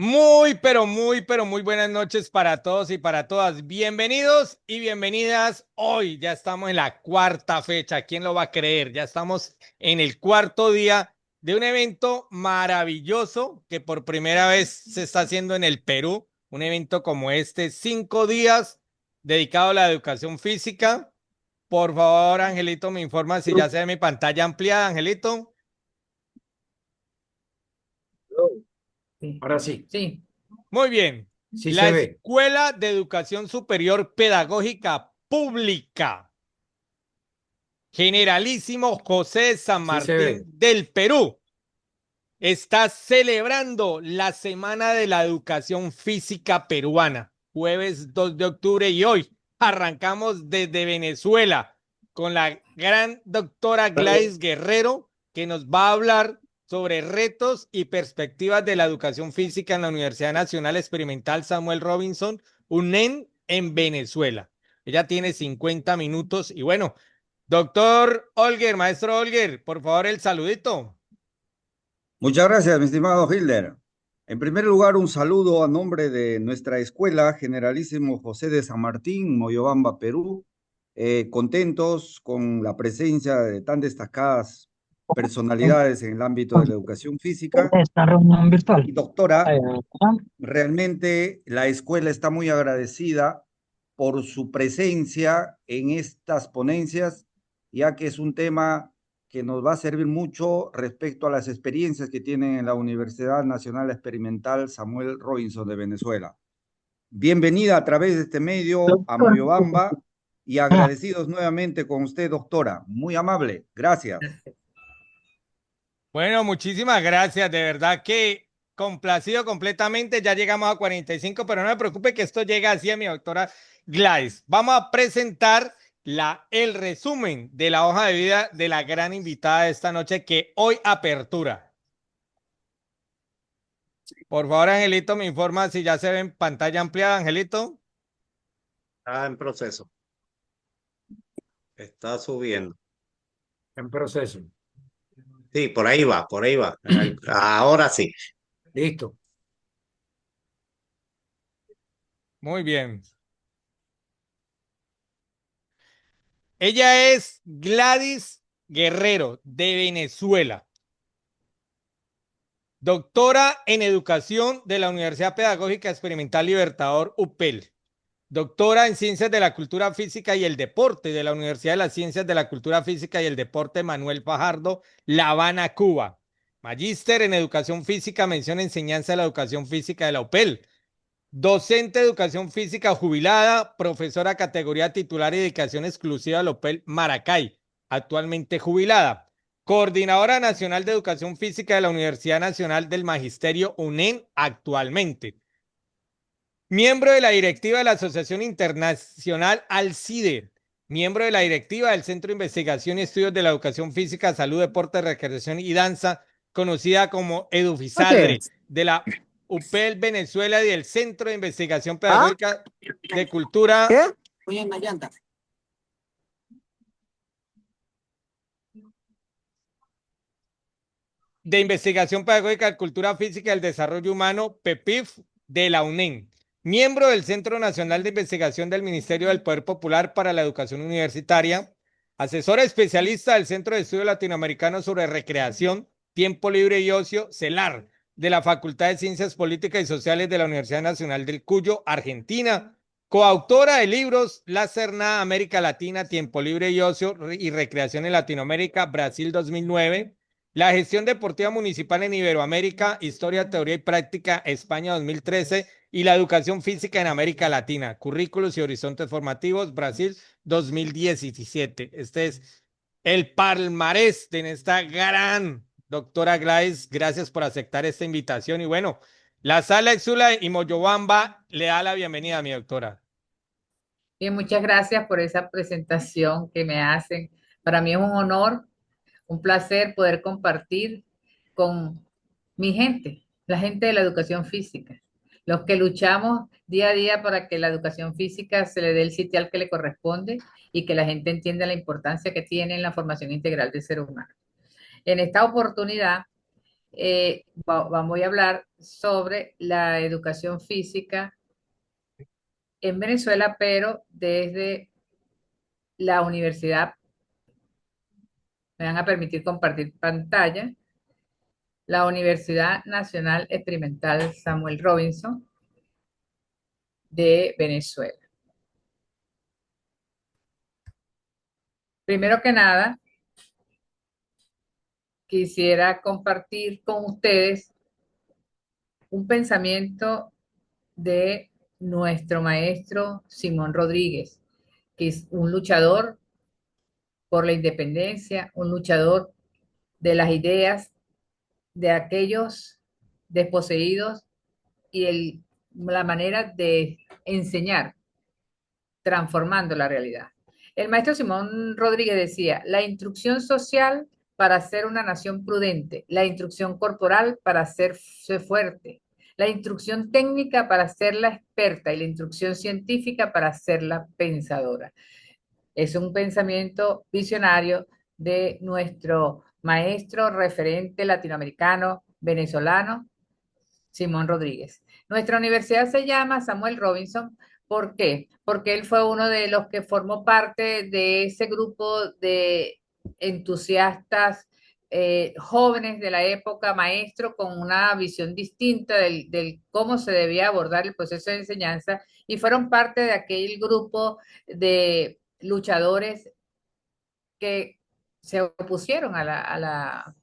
Muy buenas noches para todos y para todas. Bienvenidos y bienvenidas. Hoy ya estamos en la cuarta fecha. ¿Quién lo va a creer? Ya estamos en el cuarto día de un evento maravilloso que por primera vez se está haciendo en el Perú. Un evento como este, 5 días dedicado a la educación física. Por favor, Angelito, me informa si ya se ve mi pantalla ampliada, Angelito. Sí. Ahora sí, Sí. Muy bien. sí La se ve. Escuela de Educación Superior Pedagógica Pública Generalísimo José de San Sí se Martín ve. del Perú está celebrando la Semana de la Educación Física Peruana, jueves 2 de octubre, y hoy arrancamos desde Venezuela con la gran doctora Gladys Guerrero, que nos va a hablar sobre retos y perspectivas de la educación física en la Universidad Nacional Experimental Samuel Robinson, UNEN, en Venezuela. Ella tiene 50 minutos y bueno, doctor Olger, maestro Olger, por favor el saludito. Muchas gracias, mi estimado Hilder. En primer lugar, un saludo a nombre de nuestra escuela Generalísimo José de San Martín, Moyobamba, Perú. Contentos con la presencia de tan destacadas personalidades en el ámbito de la educación física. Esta reunión Y virtual. doctora, realmente la escuela está muy agradecida por su presencia en estas ponencias, ya que es un tema que nos va a servir mucho respecto a las experiencias que tienen en la Universidad Nacional Experimental Samuel Robinson de Venezuela. Bienvenida a través de este medio a Moyobamba y agradecidos nuevamente con usted, doctora. Muy amable. Gracias. Bueno, muchísimas gracias. De verdad que complacido completamente. Ya llegamos a 45, pero no me preocupe que esto llega así a mi doctora Gladys. Vamos a presentar el resumen de la hoja de vida de la gran invitada de esta noche que hoy apertura. Por favor, Angelito, me informa si ya se ve en pantalla ampliada, Angelito. Está en proceso, está subiendo. En proceso. Sí, por ahí va, por ahí va. Ahora sí. Listo. Muy bien. Ella es Gladys Guerrero de Venezuela. Doctora en Educación de la Universidad Pedagógica Experimental Libertador UPEL. Doctora en Ciencias de la Cultura Física y el Deporte de la Universidad de las Ciencias de la Cultura Física y el Deporte Manuel Fajardo, La Habana, Cuba. Magíster en Educación Física, mención Enseñanza de la Educación Física de la UPEL. Docente de Educación Física jubilada, profesora categoría titular y dedicación exclusiva de la UPEL Maracay, actualmente jubilada. Coordinadora Nacional de Educación Física de la Universidad Nacional del Magisterio UNEN actualmente. Miembro de la directiva de la Asociación Internacional Alcide. Miembro de la directiva del Centro de Investigación y Estudios de la Educación Física, Salud, Deporte, Recreación y Danza, conocida como ¿Qué EduFisadre, es? de la UPEL Venezuela y del Centro de Investigación ¿Ah? Pedagógica de Cultura ¿Qué? Voy en la llanta. de Investigación Pedagógica, Cultura Física y el Desarrollo Humano, PEPIF, de la UNEN. Miembro del Centro Nacional de Investigación del Ministerio del Poder Popular para la Educación Universitaria. Asesora especialista del Centro de Estudios Latinoamericanos sobre Recreación, Tiempo Libre y Ocio, CELAR, de la Facultad de Ciencias Políticas y Sociales de la Universidad Nacional del Cuyo, Argentina. Coautora de libros La Cernada América Latina, Tiempo Libre y Ocio y Recreación en Latinoamérica, Brasil 2009. La gestión deportiva municipal en Iberoamérica, Historia, Teoría y Práctica, España 2013, y la educación física en América Latina, Currículos y Horizontes Formativos, Brasil 2017. Este es el palmarés de esta gran doctora Gladys. Gracias por aceptar esta invitación. Y bueno, la Sala Exula y Moyobamba le da la bienvenida a mi doctora. Bien, muchas gracias por esa presentación que me hacen. Para mí es un honor, un placer poder compartir con mi gente, la gente de la educación física, los que luchamos día a día para que la educación física se le dé el sitio al que le corresponde y que la gente entienda la importancia que tiene en la formación integral del ser humano. En esta oportunidad voy a hablar sobre la educación física en Venezuela, pero desde la universidad. Me van a permitir compartir pantalla. La Universidad Nacional Experimental Samuel Robinson de Venezuela. Primero que nada, quisiera compartir con ustedes un pensamiento de nuestro maestro Simón Rodríguez, que es un luchador por la independencia, un luchador de las ideas de aquellos desposeídos y la manera de enseñar, transformando la realidad. El maestro Simón Rodríguez decía, la instrucción social para ser una nación prudente, la instrucción corporal para ser fuerte, la instrucción técnica para ser la experta y la instrucción científica para ser la pensadora. Es un pensamiento visionario de nuestro maestro referente latinoamericano, venezolano, Simón Rodríguez. Nuestra universidad se llama Samuel Robinson. ¿Por qué? Porque él fue uno de los que formó parte de ese grupo de entusiastas jóvenes de la época, maestro con una visión distinta del cómo se debía abordar el proceso de enseñanza, y fueron parte de aquel grupo de luchadores que se opusieron a la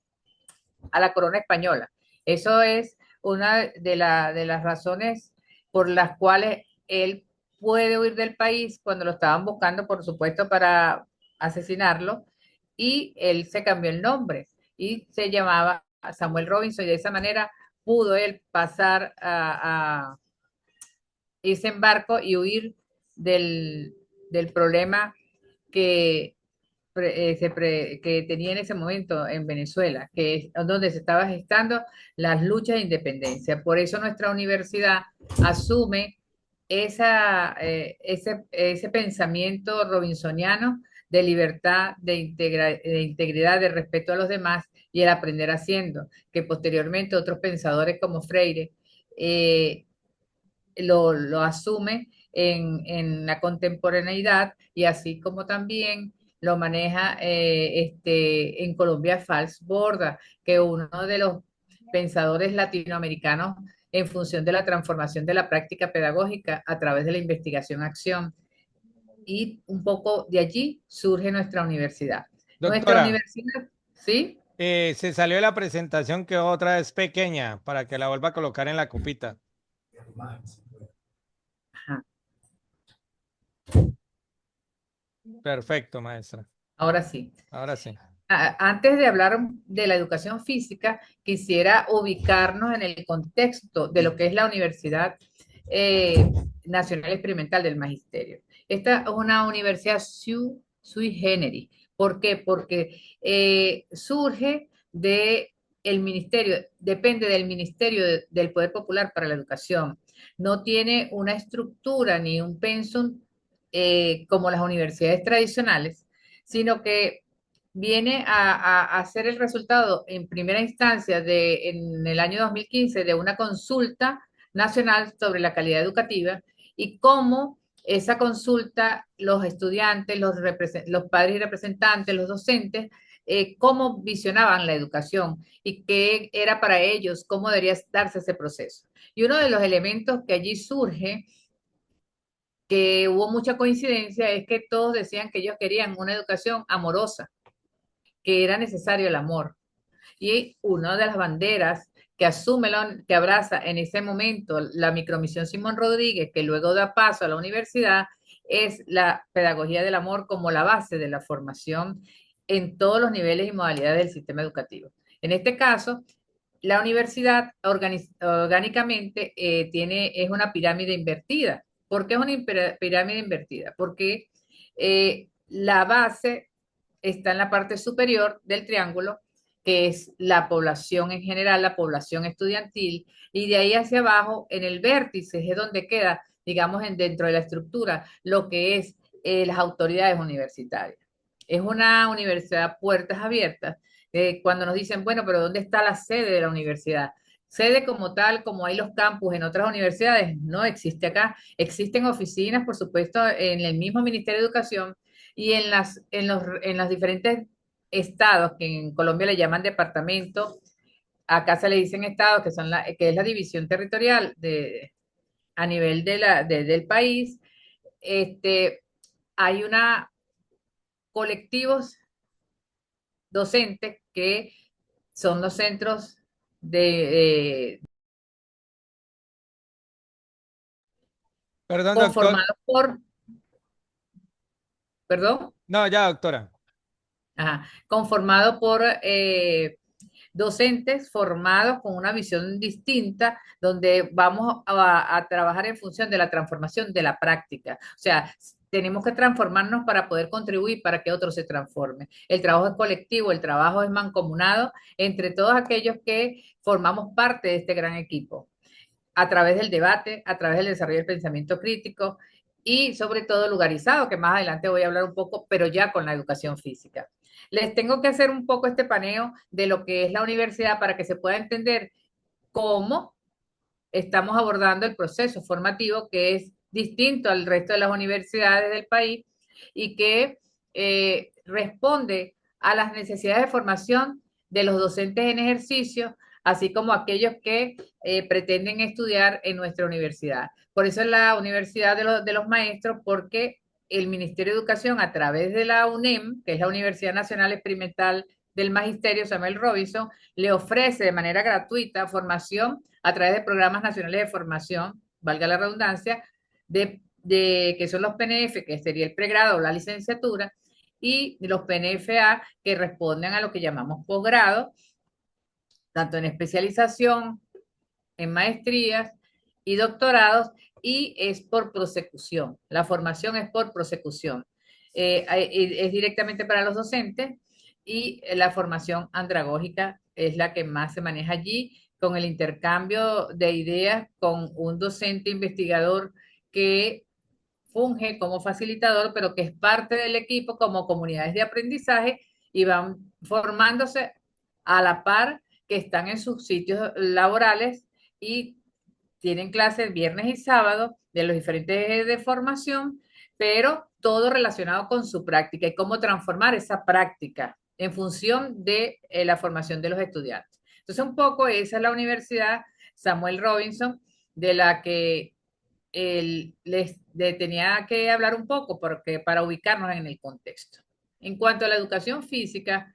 corona española. Eso es una de las razones por las cuales él puede huir del país cuando lo estaban buscando, por supuesto, para asesinarlo, y él se cambió el nombre y se llamaba Samuel Robinson, y de esa manera pudo él pasar a irse en barco y huir del problema que que tenía en ese momento en Venezuela, que es donde se estaba gestando las luchas de independencia. Por eso nuestra universidad asume ese pensamiento robinsoniano de libertad, de integridad, de respeto a los demás y el aprender haciendo, que posteriormente otros pensadores como Freire lo asume en la contemporaneidad, y así como también lo maneja en Colombia Fals Borda, que uno de los pensadores latinoamericanos en función de la transformación de la práctica pedagógica a través de la investigación-acción. Y un poco de allí surge nuestra universidad. Nuestra Doctora, universidad, ¿sí? se salió de la presentación, que otra vez pequeña para que la vuelva a colocar en la copita. Ajá. Perfecto, maestra. Ahora sí. Ahora sí. Antes de hablar de la educación física, quisiera ubicarnos en el contexto de lo que es la Universidad Nacional Experimental del Magisterio. Esta es una universidad sui generis. ¿Por qué? Porque surge del ministerio, depende del Ministerio del Poder Popular para la Educación. No tiene una estructura ni un pensum como las universidades tradicionales, sino que viene a ser el resultado en primera instancia en el año 2015 de una consulta nacional sobre la calidad educativa, y cómo esa consulta, los estudiantes, los padres y representantes, los docentes, cómo visionaban la educación y qué era para ellos, cómo debería darse ese proceso. Y uno de los elementos que allí surge, que hubo mucha coincidencia, es que todos decían que ellos querían una educación amorosa, que era necesario el amor. Y una de las banderas que asume, que abraza en ese momento la micromisión Simón Rodríguez, que luego da paso a la universidad, es la pedagogía del amor como la base de la formación en todos los niveles y modalidades del sistema educativo. En este caso, la universidad orgánicamente es una pirámide invertida. ¿Por qué es una pirámide invertida? Porque la base está en la parte superior del triángulo, que es la población en general, la población estudiantil, y de ahí hacia abajo, en el vértice, es donde queda, digamos, dentro de la estructura, lo que es las autoridades universitarias. Es una universidad puertas abiertas, Cuando nos dicen, bueno, pero ¿dónde está la sede de la universidad? Sede como tal, como hay los campus en otras universidades, no existe acá. Existen oficinas, por supuesto, en el mismo Ministerio de Educación y en los diferentes estados, que en Colombia le llaman departamento, acá se le dicen estados, que es la división territorial a nivel del país. Hay colectivos docentes que son los centros de, Perdón, doctor. conformados por, perdón, No, ya, doctora. conformados por docentes formados con una visión distinta, donde vamos a trabajar en función de la transformación de la práctica. O sea, tenemos que transformarnos para poder contribuir para que otros se transformen. El trabajo es colectivo, el trabajo es mancomunado entre todos aquellos que formamos parte de este gran equipo, a través del debate, a través del desarrollo del pensamiento crítico y sobre todo lugarizado, que más adelante voy a hablar un poco, pero ya con la educación física. Les tengo que hacer un poco este paneo de lo que es la universidad para que se pueda entender cómo estamos abordando el proceso formativo, que es distinto al resto de las universidades del país y que responde a las necesidades de formación de los docentes en ejercicio, así como aquellos que pretenden estudiar en nuestra universidad. Por eso es la Universidad de los Maestros, porque el Ministerio de Educación, a través de la UNEM, que es la Universidad Nacional Experimental del Magisterio Samuel Robinson, le ofrece de manera gratuita formación a través de programas nacionales de formación, valga la redundancia, que son los PNF, que sería el pregrado o la licenciatura, y los PNFA, que responden a lo que llamamos posgrado, tanto en especialización, en maestrías y doctorados, y es por prosecución. La formación es por prosecución. Es directamente para los docentes y la formación andragógica es la que más se maneja allí, con el intercambio de ideas con un docente investigador que funge como facilitador, pero que es parte del equipo como comunidades de aprendizaje y van formándose a la par que están en sus sitios laborales y tienen clases viernes y sábado de los diferentes ejes de formación, pero todo relacionado con su práctica y cómo transformar esa práctica en función de la formación de los estudiantes. Entonces, un poco esa es la Universidad Samuel Robinson, de la que tenía que hablar un poco porque, para ubicarnos en el contexto. En cuanto a la educación física,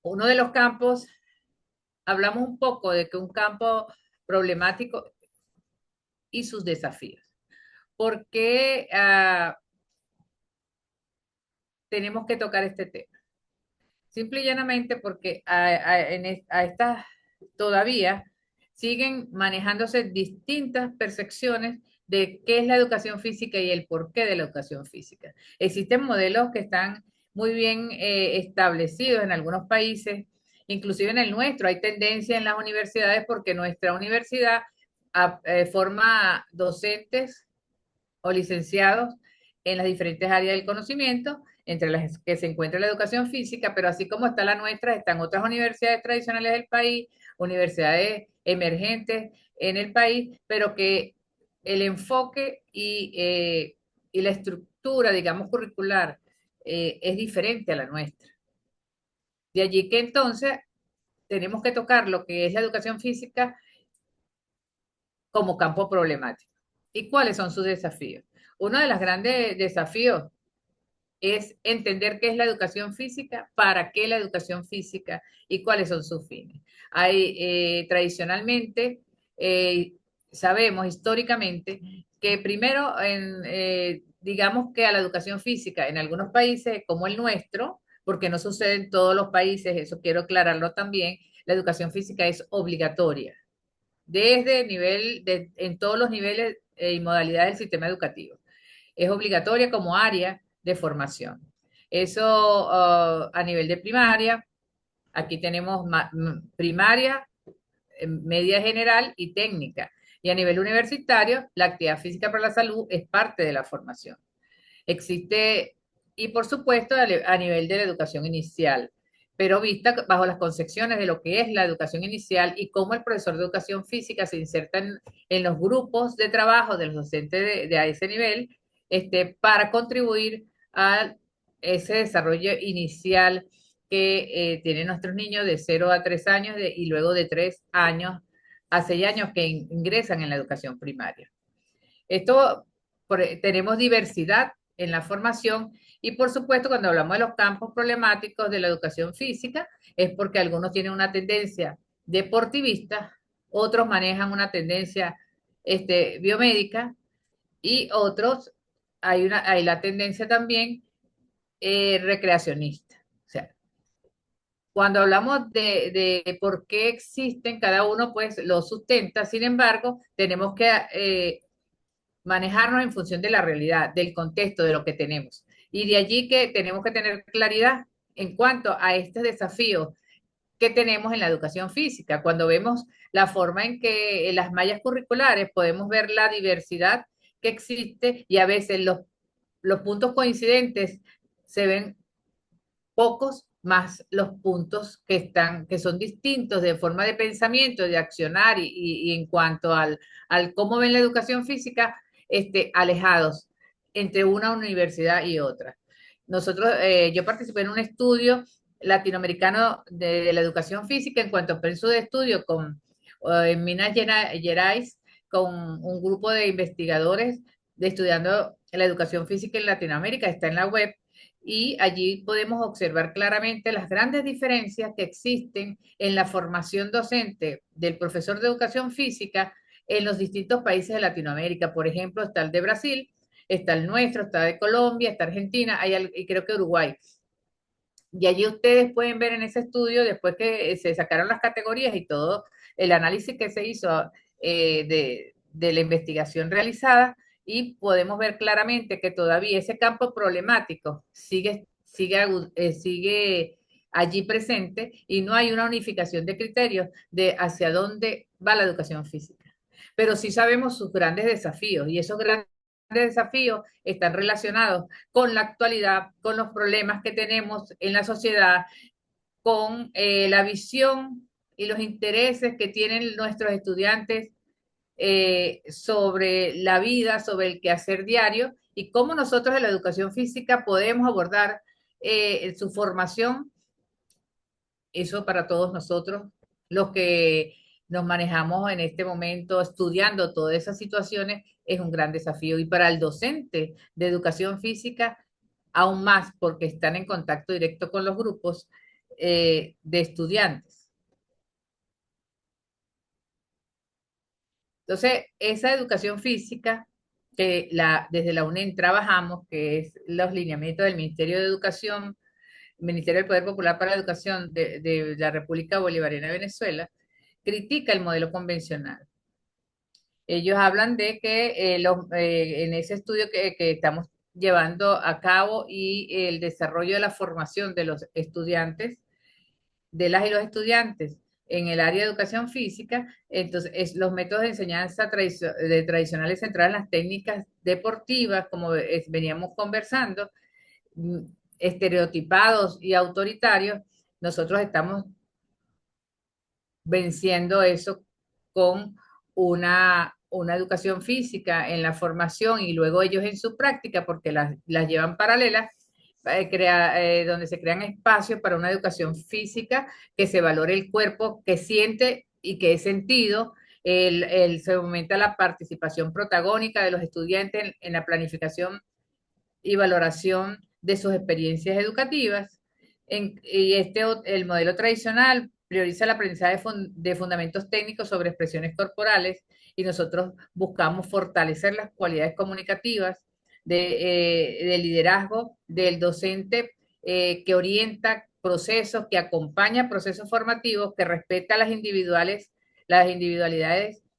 uno de los campos, hablamos un poco de que un campo problemático y sus desafíos. ¿Por qué tenemos que tocar este tema? Simple y llanamente porque a estas todavía siguen manejándose distintas percepciones de qué es la educación física y el porqué de la educación física. Existen modelos que están muy bien establecidos en algunos países, inclusive en el nuestro. Hay tendencia en las universidades porque nuestra universidad forma docentes o licenciados en las diferentes áreas del conocimiento, entre las que se encuentra la educación física, pero así como está la nuestra, están otras universidades tradicionales del país, universidades emergentes en el país, pero que el enfoque y la estructura, digamos, curricular es diferente a la nuestra. De allí que entonces tenemos que tocar lo que es la educación física como campo problemático. ¿Y cuáles son sus desafíos? Uno de los grandes desafíos es entender qué es la educación física, para qué la educación física y cuáles son sus fines. Tradicionalmente, sabemos históricamente que primero, digamos que a la educación física en algunos países como el nuestro, porque no sucede en todos los países, eso quiero aclararlo también, la educación física es obligatoria en todos los niveles y modalidades del sistema educativo. Es obligatoria como área de formación. Eso a nivel de primaria. Aquí tenemos primaria, media general y técnica. Y a nivel universitario, la actividad física para la salud es parte de la formación. Existe, y por supuesto, a nivel de la educación inicial, pero vista bajo las concepciones de lo que es la educación inicial y cómo el profesor de educación física se inserta en los grupos de trabajo de los docentes de a ese nivel, para contribuir a ese desarrollo inicial que tienen nuestros niños de 0 a 3 años y luego de 3 años a 6 años que ingresan en la educación primaria. Tenemos diversidad en la formación y por supuesto cuando hablamos de los campos problemáticos de la educación física es porque algunos tienen una tendencia deportivista, otros manejan una tendencia biomédica y otros hay la tendencia también recreacionista. O sea, cuando hablamos de por qué existen, cada uno pues lo sustenta, sin embargo, tenemos que manejarnos en función de la realidad, del contexto, de lo que tenemos. Y de allí que tenemos que tener claridad en cuanto a estos desafíos que tenemos en la educación física. Cuando vemos la forma en que en las mallas curriculares podemos ver la diversidad que existe y a veces los puntos coincidentes se ven pocos más los puntos que son distintos de forma de pensamiento, de accionar y en cuanto al cómo ven la educación física, alejados entre una universidad y otra. Yo participé en un estudio latinoamericano de la educación física en cuanto a periodo de estudio en Minas Gerais, con un grupo de investigadores estudiando la educación física en Latinoamérica, está en la web, y allí podemos observar claramente las grandes diferencias que existen en la formación docente del profesor de educación física en los distintos países de Latinoamérica. Por ejemplo, está el de Brasil, está el nuestro, está de Colombia, está Argentina, y creo que Uruguay. Y allí ustedes pueden ver en ese estudio, después que se sacaron las categorías y todo el análisis que se hizo de la investigación realizada, y podemos ver claramente que todavía ese campo problemático sigue allí presente y no hay una unificación de criterios de hacia dónde va la educación física. Pero sí sabemos sus grandes desafíos y esos grandes desafíos están relacionados con la actualidad, con los problemas que tenemos en la sociedad, con la visión y los intereses que tienen nuestros estudiantes sobre la vida, sobre el quehacer diario y cómo nosotros en la educación física podemos abordar su formación. Eso para todos nosotros, los que nos manejamos en este momento estudiando todas esas situaciones, es un gran desafío. Y para el docente de educación física, aún más, porque están en contacto directo con los grupos de estudiantes. Entonces, esa educación física que desde la UNED trabajamos, que es los lineamientos del Ministerio de Educación, Ministerio del Poder Popular para la Educación de la República Bolivariana de Venezuela, critica el modelo convencional. Ellos hablan de que en ese estudio que estamos llevando a cabo y el desarrollo de la formación de los estudiantes, de las y los estudiantes en el área de educación física, entonces los métodos de enseñanza tradicionales centrados en las técnicas deportivas, como veníamos conversando, estereotipados y autoritarios, nosotros estamos venciendo eso con una educación física en la formación y luego ellos en su práctica, porque las llevan paralelas, donde se crean espacios para una educación física que se valore el cuerpo, que siente y que es sentido. Se aumenta la participación protagónica de los estudiantes en la planificación y valoración de sus experiencias educativas. El modelo tradicional prioriza el aprendizaje de fundamentos técnicos sobre expresiones corporales y nosotros buscamos fortalecer las cualidades comunicativas de liderazgo del docente que orienta procesos, que acompaña procesos formativos, que respeta las individualidades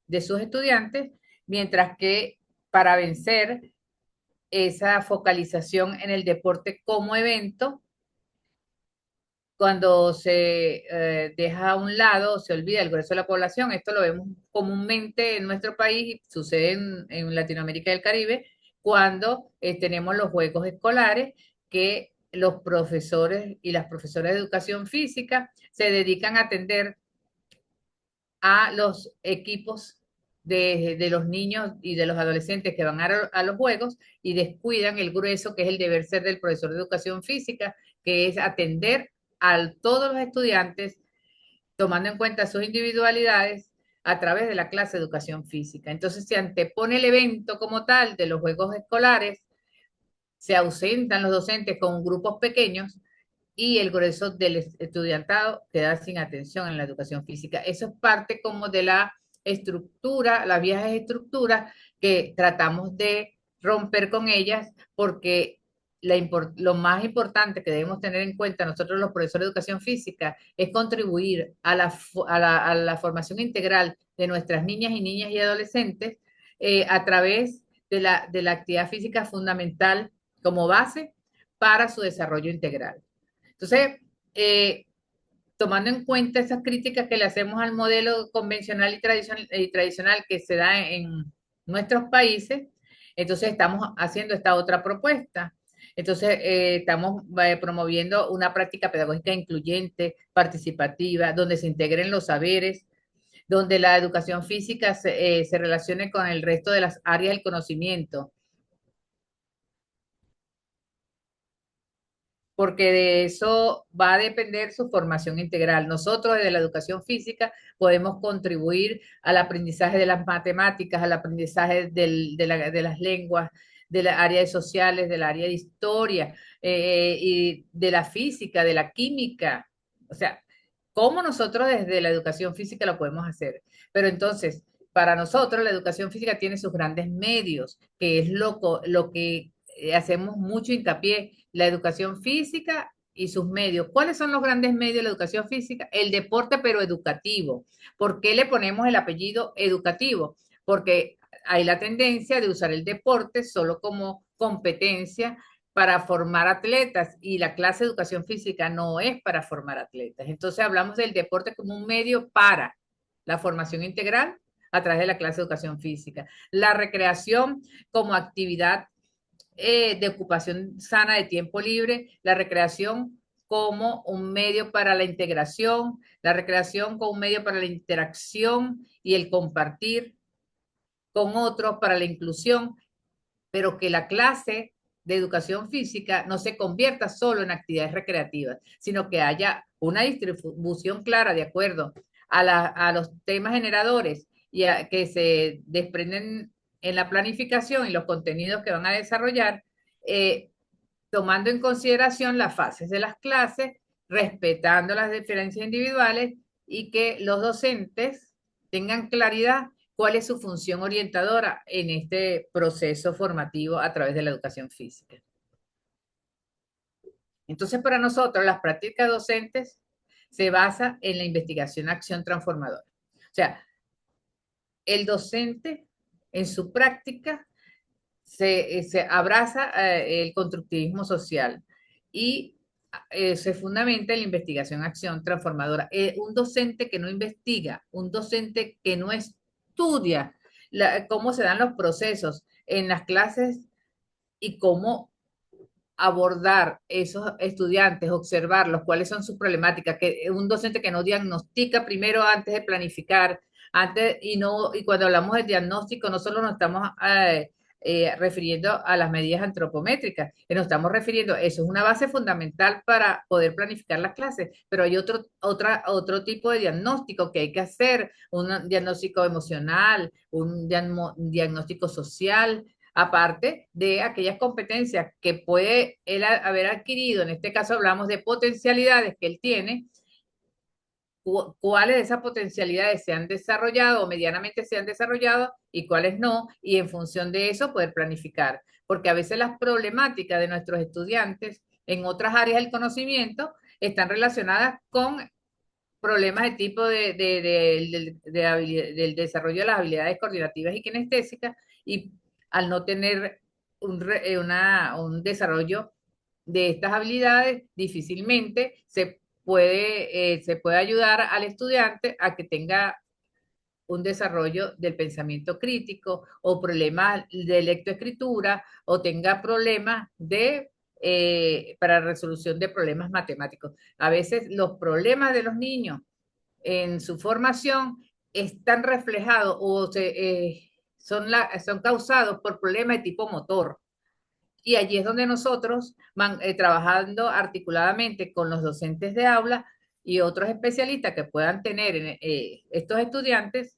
de sus estudiantes, mientras que para vencer esa focalización en el deporte como evento, cuando se deja a un lado, se olvida el grueso de la población. Esto lo vemos comúnmente en nuestro país y sucede en Latinoamérica y el Caribe, cuando tenemos los juegos escolares, que los profesores y las profesoras de educación física se dedican a atender a los equipos de los niños y de los adolescentes que van a los juegos y descuidan el grueso que es el deber ser del profesor de educación física, que es atender a todos los estudiantes tomando en cuenta sus individualidades a través de la clase de educación física. Entonces se antepone el evento como tal de los juegos escolares, se ausentan los docentes con grupos pequeños y el grueso del estudiantado queda sin atención en la educación física. Eso es parte como de la estructura, las viejas estructuras que tratamos de romper con ellas porque lo más importante que debemos tener en cuenta nosotros los profesores de educación física es contribuir a la formación integral de nuestras niñas y adolescentes a través de la actividad física fundamental como base para su desarrollo integral. Entonces, tomando en cuenta esas críticas que le hacemos al modelo convencional y tradicional que se da en nuestros países, entonces estamos haciendo esta otra propuesta. Entonces, estamos promoviendo una práctica pedagógica incluyente, participativa, donde se integren los saberes, donde la educación física se relacione con el resto de las áreas del conocimiento, porque de eso va a depender su formación integral. Nosotros desde la educación física podemos contribuir al aprendizaje de las matemáticas, al aprendizaje de las lenguas, de las áreas sociales, del área de historia y de la física, de la química. O sea, ¿cómo nosotros desde la educación física lo podemos hacer? Pero entonces, para nosotros la educación física tiene sus grandes medios, que es lo que hacemos mucho hincapié, la educación física y sus medios. ¿Cuáles son los grandes medios de la educación física? El deporte, pero educativo. ¿Por qué le ponemos el apellido educativo? Porque hay la tendencia de usar el deporte solo como competencia para formar atletas y la clase de educación física no es para formar atletas. Entonces hablamos del deporte como un medio para la formación integral a través de la clase de educación física. La recreación como actividad de ocupación sana de tiempo libre, la recreación como un medio para la integración, la recreación como un medio para la interacción y el compartir con otros para la inclusión, pero que la clase de educación física no se convierta solo en actividades recreativas, sino que haya una distribución clara de acuerdo a los temas generadores y que se desprenden en la planificación y los contenidos que van a desarrollar, tomando en consideración las fases de las clases, respetando las diferencias individuales y que los docentes tengan claridad cuál es su función orientadora en este proceso formativo a través de la educación física. Entonces, para nosotros, las prácticas docentes se basan en la investigación-acción transformadora. O sea, el docente en su práctica se abraza el constructivismo social y se fundamenta en la investigación-acción transformadora. Un docente que no investiga, un docente que no estudia cómo se dan los procesos en las clases y cómo abordar esos estudiantes, observarlos, cuáles son sus problemáticas, que un docente que no diagnostica primero antes de planificar, y cuando hablamos de diagnóstico no solo nos estamos refiriendo a las medidas antropométricas, nos estamos refiriendo, eso es una base fundamental para poder planificar las clases, pero hay otro tipo de diagnóstico que hay que hacer, un diagnóstico emocional, un diagnóstico social, aparte de aquellas competencias que puede él haber adquirido, en este caso hablamos de potencialidades que él tiene, cuáles de esas potencialidades se han desarrollado o medianamente se han desarrollado y cuáles no, y en función de eso poder planificar. Porque a veces las problemáticas de nuestros estudiantes en otras áreas del conocimiento están relacionadas con problemas de tipo del desarrollo de las habilidades coordinativas y kinestésicas, y al no tener un desarrollo de estas habilidades, difícilmente se puede ayudar al estudiante a que tenga un desarrollo del pensamiento crítico o problemas de lectoescritura o tenga problemas de para resolución de problemas matemáticos. A veces los problemas de los niños en su formación están reflejados o son causados por problemas de tipo motor. Y allí es donde nosotros, trabajando articuladamente con los docentes de aula y otros especialistas que puedan tener estos estudiantes,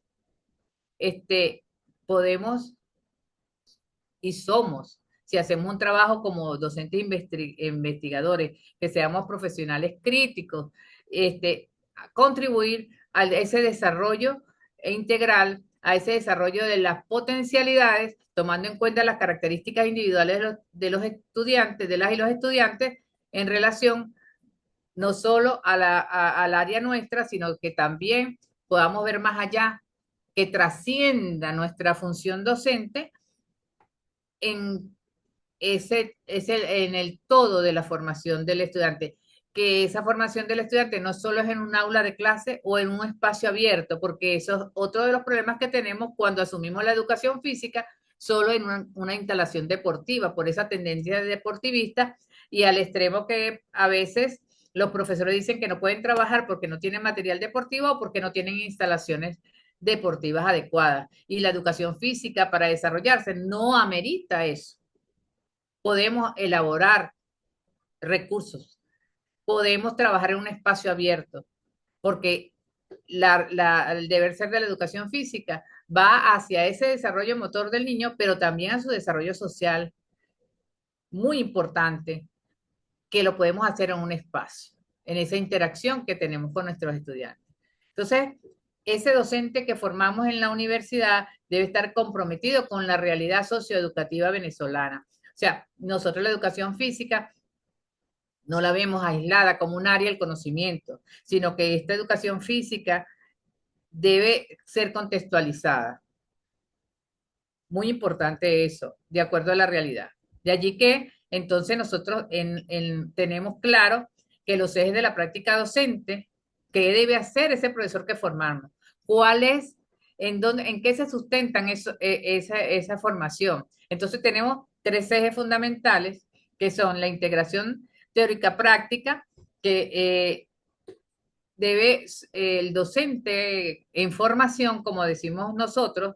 podemos y somos, si hacemos un trabajo como docentes investigadores, que seamos profesionales críticos, a contribuir a ese desarrollo integral, a ese desarrollo de las potencialidades, tomando en cuenta las características individuales de los estudiantes, de las y los estudiantes, en relación no solo al área nuestra, sino que también podamos ver más allá, que trascienda nuestra función docente en en el todo de la formación del estudiante, que esa formación del estudiante no solo es en un aula de clase o en un espacio abierto, porque eso es otro de los problemas que tenemos cuando asumimos la educación física solo en una instalación deportiva, por esa tendencia de deportivista y al extremo que a veces los profesores dicen que no pueden trabajar porque no tienen material deportivo o porque no tienen instalaciones deportivas adecuadas. Y la educación física para desarrollarse no amerita eso. Podemos elaborar recursos, podemos trabajar en un espacio abierto, porque el deber ser de la educación física va hacia ese desarrollo motor del niño, pero también a su desarrollo social, muy importante, que lo podemos hacer en un espacio, en esa interacción que tenemos con nuestros estudiantes. Entonces, ese docente que formamos en la universidad debe estar comprometido con la realidad socioeducativa venezolana. O sea, nosotros la educación física no la vemos aislada como un área del conocimiento, sino que esta educación física debe ser contextualizada. Muy importante eso, de acuerdo a la realidad. De allí que entonces nosotros tenemos claro que los ejes de la práctica docente, ¿qué debe hacer ese profesor que formamos? ¿Cuál es, en qué se sustentan esa formación? Entonces tenemos 3 ejes fundamentales, que son la integración teórica práctica, que debe el docente en formación, como decimos nosotros,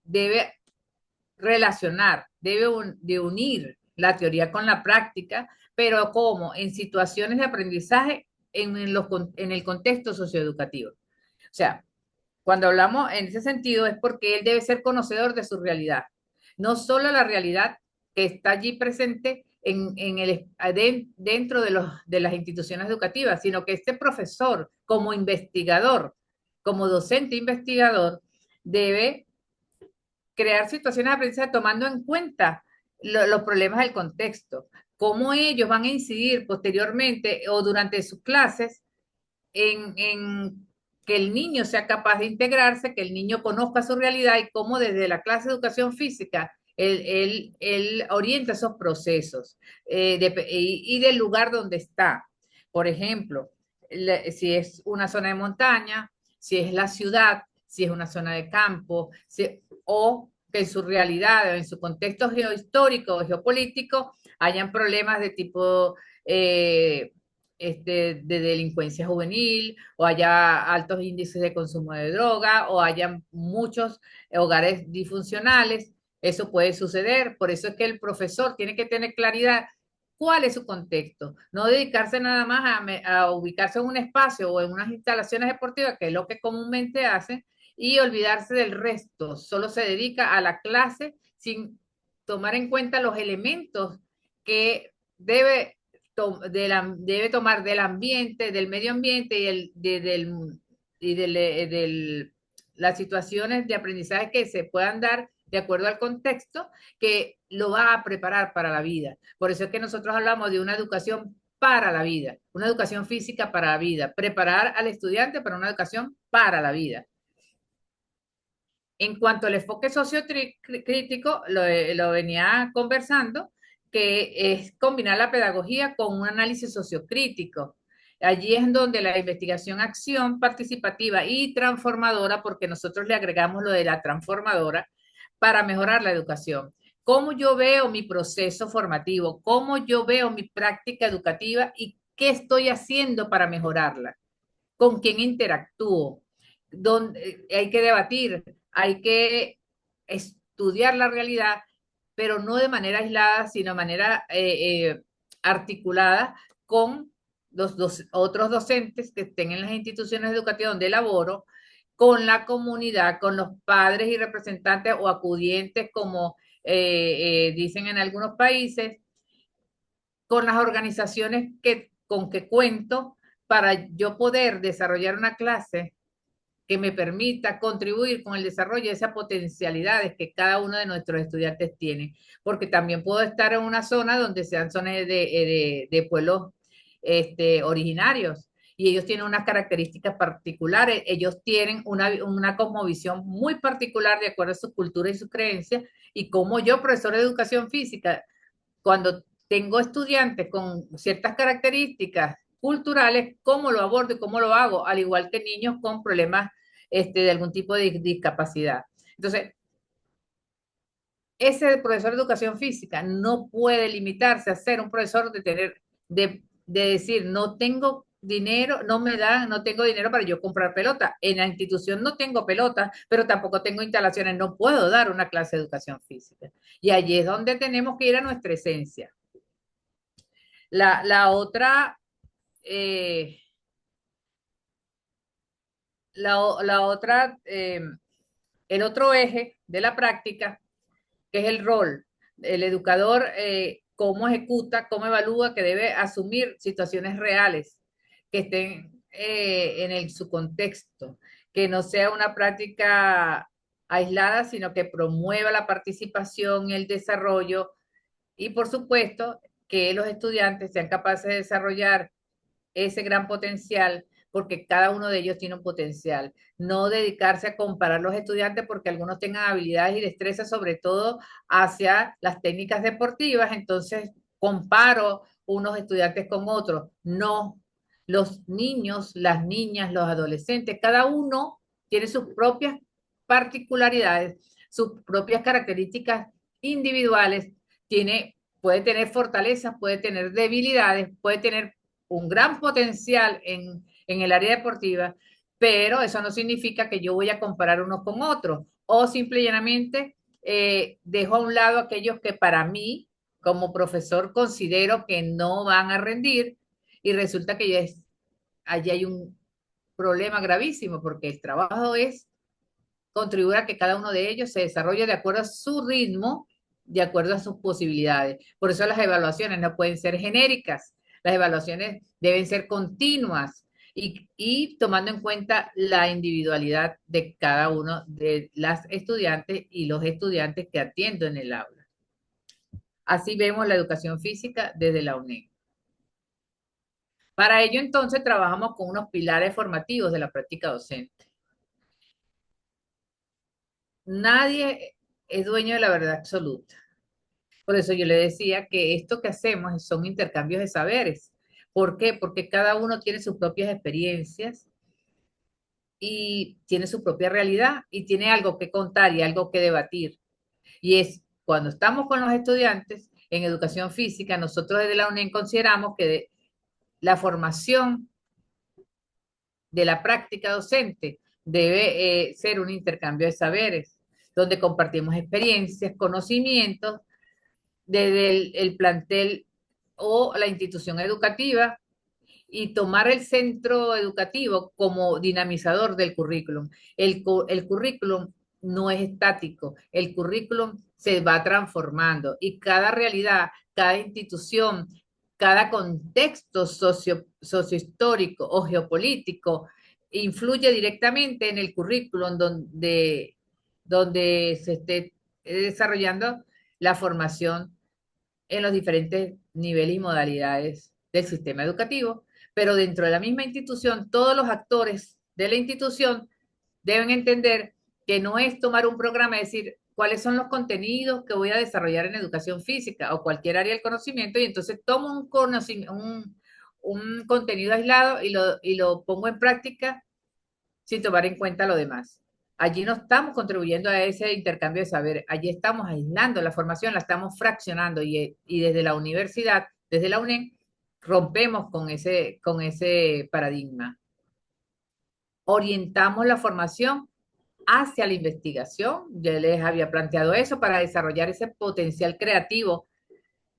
debe relacionar, debe de unir la teoría con la práctica, pero como en situaciones de aprendizaje en el contexto socioeducativo. O sea, cuando hablamos en ese sentido es porque él debe ser conocedor de su realidad, no solo la realidad que está allí presente dentro de las instituciones educativas, sino que este profesor como investigador, como docente investigador, debe crear situaciones de aprendizaje tomando en cuenta los problemas del contexto, cómo ellos van a incidir posteriormente o durante sus clases en que el niño sea capaz de integrarse, que el niño conozca su realidad y cómo desde la clase de educación física él orienta esos procesos y del lugar donde está. Por ejemplo, si es una zona de montaña, si es la ciudad, si es una zona de campo, o que en su realidad o en su contexto geohistórico o geopolítico hayan problemas de tipo de delincuencia juvenil, o haya altos índices de consumo de droga, o haya muchos hogares disfuncionales. Eso puede suceder, por eso es que el profesor tiene que tener claridad cuál es su contexto, no dedicarse nada más a ubicarse en un espacio o en unas instalaciones deportivas, que es lo que comúnmente hacen, y olvidarse del resto, solo se dedica a la clase sin tomar en cuenta los elementos que debe tomar del ambiente, del medio ambiente y las situaciones de aprendizaje que se puedan dar de acuerdo al contexto, que lo va a preparar para la vida. Por eso es que nosotros hablamos de una educación para la vida, una educación física para la vida, preparar al estudiante para una educación para la vida. En cuanto al enfoque sociocrítico, lo venía conversando, que es combinar la pedagogía con un análisis sociocrítico. Allí es donde la investigación-acción participativa y transformadora, porque nosotros le agregamos lo de la transformadora, para mejorar la educación. cómo yo veo mi proceso formativo, cómo yo veo mi práctica educativa y qué estoy haciendo para mejorarla, con quién interactúo, donde hay que debatir, hay que estudiar la realidad, pero no de manera aislada, sino de manera articulada con los otros docentes que estén en las instituciones educativas donde laboro, con la comunidad, con los padres y representantes o acudientes, como dicen en algunos países, con las organizaciones con que cuento para yo poder desarrollar una clase que me permita contribuir con el desarrollo de esas potencialidades que cada uno de nuestros estudiantes tiene. Porque también puedo estar en una zona donde sean zonas de pueblos originarios y ellos tienen unas características particulares, ellos tienen una cosmovisión muy particular de acuerdo a su cultura y sus creencias, y como yo, profesor de educación física, cuando tengo estudiantes con ciertas características culturales, cómo lo abordo y cómo lo hago, al igual que niños con problemas de algún tipo de discapacidad. Entonces, ese profesor de educación física no puede limitarse a ser un profesor de decir, no tengo dinero, no tengo dinero para yo comprar pelota. En la institución no tengo pelota, pero tampoco tengo instalaciones, no puedo dar una clase de educación física. Y allí es donde tenemos que ir a nuestra esencia. La otra, el otro eje de la práctica, que es el rol. El educador, cómo ejecuta, cómo evalúa, que debe asumir situaciones reales que estén su contexto, que no sea una práctica aislada, sino que promueva la participación y el desarrollo, y por supuesto que los estudiantes sean capaces de desarrollar ese gran potencial, porque cada uno de ellos tiene un potencial. No dedicarse a comparar los estudiantes porque algunos tengan habilidades y destrezas, sobre todo hacia las técnicas deportivas, entonces comparo unos estudiantes con otros. No, los niños, las niñas, los adolescentes, cada uno tiene sus propias particularidades, sus propias características individuales, puede tener fortalezas, puede tener debilidades, puede tener un gran potencial en el área deportiva, pero eso no significa que yo voy a comparar unos con otros, o simple y llanamente dejo a un lado aquellos que para mí, como profesor, considero que no van a rendir, y resulta que allí hay un problema gravísimo, porque el trabajo es contribuir a que cada uno de ellos se desarrolle de acuerdo a su ritmo, de acuerdo a sus posibilidades. Por eso las evaluaciones no pueden ser genéricas, las evaluaciones deben ser continuas y tomando en cuenta la individualidad de cada uno de las estudiantes y los estudiantes que atiendo en el aula. Así vemos la educación física desde la UNED. Para ello, entonces, trabajamos con unos pilares formativos de la práctica docente. Nadie es dueño de la verdad absoluta. Por eso yo le decía que esto que hacemos son intercambios de saberes. ¿Por qué? Porque cada uno tiene sus propias experiencias y tiene su propia realidad y tiene algo que contar y algo que debatir. Y es cuando estamos con los estudiantes en educación física, nosotros desde la UNED consideramos que la formación de la práctica docente debe ser un intercambio de saberes, donde compartimos experiencias, conocimientos, desde el plantel o la institución educativa, y tomar el centro educativo como dinamizador del currículum. El currículum no es estático, el currículum se va transformando y cada realidad, cada institución, cada contexto sociohistórico o geopolítico influye directamente en el currículum donde se esté desarrollando la formación en los diferentes niveles y modalidades del sistema educativo, pero dentro de la misma institución, todos los actores de la institución deben entender que no es tomar un programa y decir cuáles son los contenidos que voy a desarrollar en educación física o cualquier área del conocimiento, y entonces tomo un contenido aislado y lo pongo en práctica sin tomar en cuenta lo demás. allí no estamos contribuyendo a ese intercambio de saber, allí estamos aislando la formación, la estamos fraccionando y desde la universidad, desde la UNED, rompemos con ese paradigma. Orientamos la formación hacia la investigación, ya les había planteado eso, para desarrollar ese potencial creativo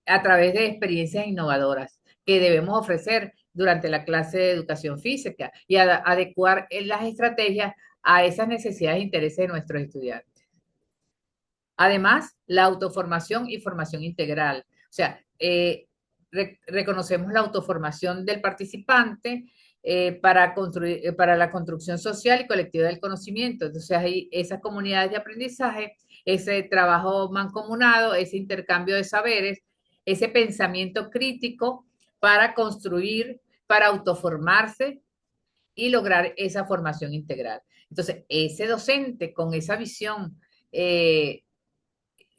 a través de experiencias innovadoras que debemos ofrecer durante la clase de educación física y adecuar las estrategias a esas necesidades e intereses de nuestros estudiantes. Además, la autoformación y formación integral. O sea, reconocemos la autoformación del participante para la construcción social y colectiva del conocimiento. Entonces, hay esas comunidades de aprendizaje, ese trabajo mancomunado, ese intercambio de saberes, ese pensamiento crítico para construir, para autoformarse y lograr esa formación integral. Entonces, ese docente con esa visión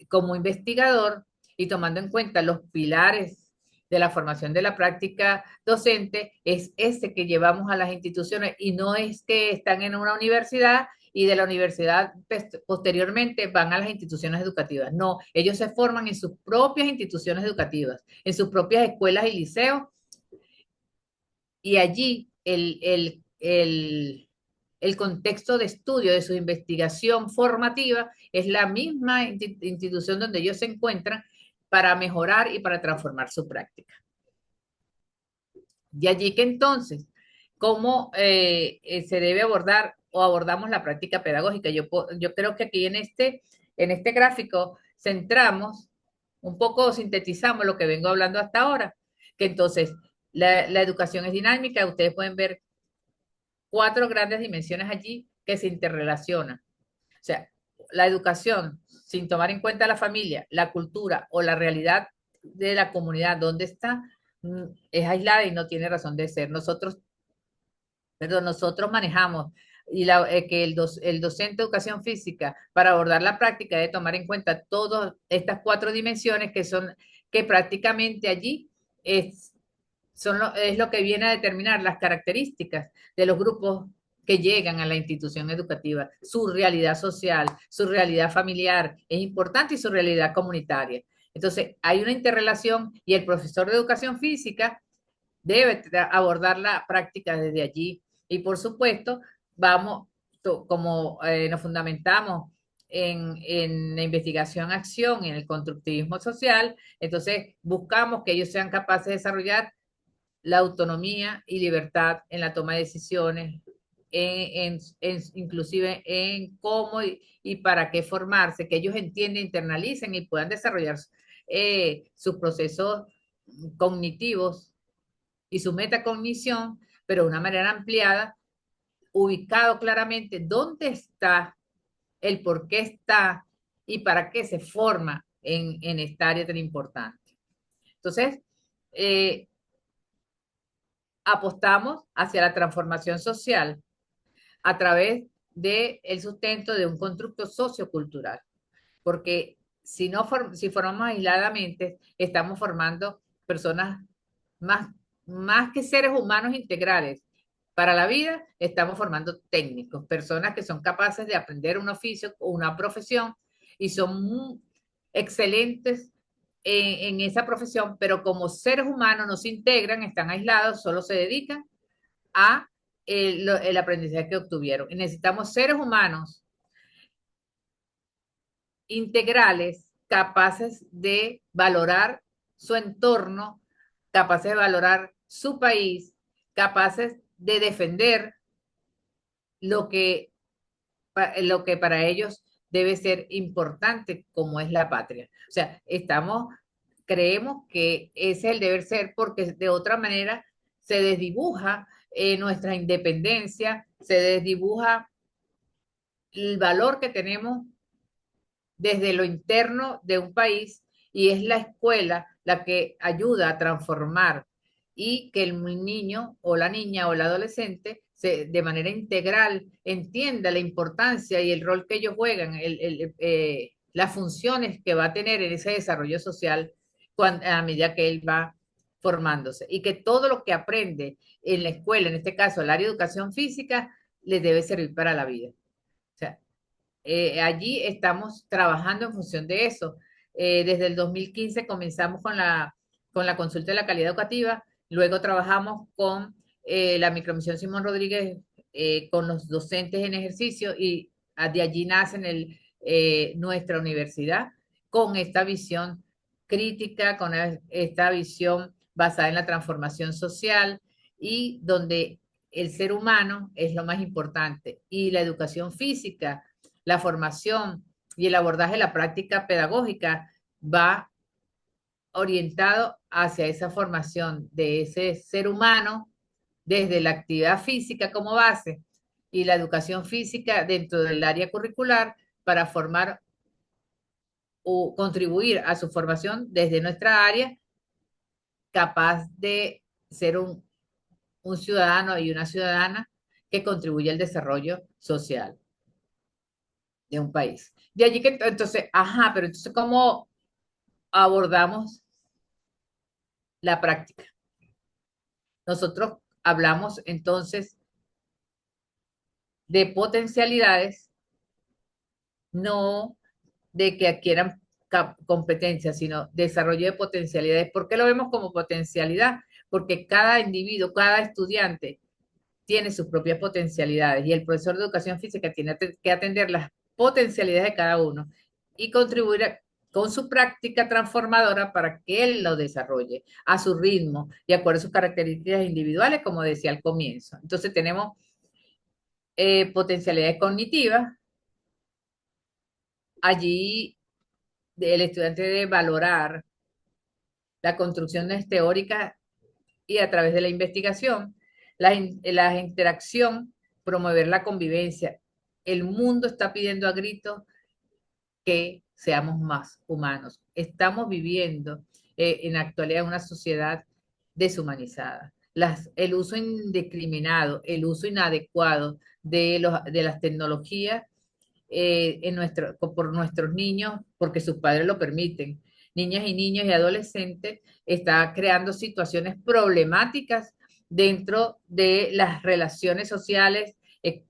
como investigador y tomando en cuenta los pilares de la formación de la práctica docente, es ese que llevamos a las instituciones y no es que están en una universidad y de la universidad posteriormente van a las instituciones educativas. No, ellos se forman en sus propias instituciones educativas, en sus propias escuelas y liceos, y allí el contexto de estudio de su investigación formativa es la misma institución donde ellos se encuentran para mejorar y para transformar su práctica. De allí que entonces, ¿cómo se debe abordar o abordamos la práctica pedagógica? Yo creo que aquí en este gráfico centramos, un poco sintetizamos lo que vengo hablando hasta ahora, que entonces la educación es dinámica, ustedes pueden ver 4 grandes dimensiones allí que se interrelacionan. O sea, la educación, sin tomar en cuenta la familia, la cultura o la realidad de la comunidad donde está, es aislada y no tiene razón de ser. Nosotros manejamos y que el docente de educación física, para abordar la práctica, debe tomar en cuenta todas estas 4 dimensiones que prácticamente allí es lo que viene a determinar las características de los grupos que llegan a la institución educativa, su realidad social, su realidad familiar, es importante, y su realidad comunitaria. Entonces, hay una interrelación y el profesor de educación física debe abordar la práctica desde allí. Y por supuesto, como nos fundamentamos en la investigación-acción, en el constructivismo social, entonces buscamos que ellos sean capaces de desarrollar la autonomía y libertad en la toma de decisiones, inclusive en cómo y para qué formarse, que ellos entiendan, internalicen y puedan desarrollar sus procesos cognitivos y su metacognición, pero de una manera ampliada, ubicado claramente dónde está, el por qué está y para qué se forma en esta área tan importante. Entonces, apostamos hacia la transformación social a través del sustento de un constructo sociocultural, porque si formamos aisladamente, estamos formando personas más que seres humanos integrales. Para la vida, estamos formando técnicos, personas que son capaces de aprender un oficio o una profesión y son muy excelentes en esa profesión, pero como seres humanos no se integran, están aislados, solo se dedican a el aprendizaje que obtuvieron. Y necesitamos seres humanos integrales, capaces de valorar su entorno, capaces de valorar su país, capaces de defender lo que para ellos debe ser importante, como es la patria. O sea, creemos que ese es el deber ser, porque de otra manera se desdibuja nuestra independencia, se desdibuja el valor que tenemos desde lo interno de un país, y es la escuela la que ayuda a transformar y que el niño o la niña o el adolescente de manera integral entienda la importancia y el rol que ellos juegan, las funciones que va a tener en ese desarrollo social a medida que él va formándose, y que todo lo que aprende en la escuela, en este caso el área de educación física, les debe servir para la vida. O sea, allí estamos trabajando en función de eso. Desde el 2015 comenzamos con la consulta de la calidad educativa, luego trabajamos con la micromisión Simón Rodríguez, con los docentes en ejercicio, y de allí nace nuestra universidad con esta visión crítica, con esta visión basada en la transformación social y donde el ser humano es lo más importante y la educación física, la formación y el abordaje de la práctica pedagógica va orientado hacia esa formación de ese ser humano desde la actividad física como base y la educación física dentro del área curricular para formar o contribuir a su formación desde nuestra área, capaz de ser un ciudadano y una ciudadana que contribuye al desarrollo social de un país. De allí que entonces, ajá, pero entonces, ¿cómo abordamos la práctica? Nosotros hablamos entonces de potencialidades, no de que adquieran competencias, sino desarrollo de potencialidades. ¿Por qué lo vemos como potencialidad? Porque cada individuo, cada estudiante tiene sus propias potencialidades y el profesor de educación física tiene que atender las potencialidades de cada uno y contribuir con su práctica transformadora para que él lo desarrolle a su ritmo, de acuerdo a sus características individuales, como decía al comienzo. Entonces tenemos potencialidades cognitivas. Allí el estudiante debe valorar la construcción teórica y a través de la investigación, la interacción, promover la convivencia. El mundo está pidiendo a gritos que seamos más humanos. Estamos viviendo en la actualidad una sociedad deshumanizada. El uso indiscriminado, el uso inadecuado de las tecnologías por nuestros niños, porque sus padres lo permiten, niñas y niños y adolescentes, está creando situaciones problemáticas dentro de las relaciones sociales.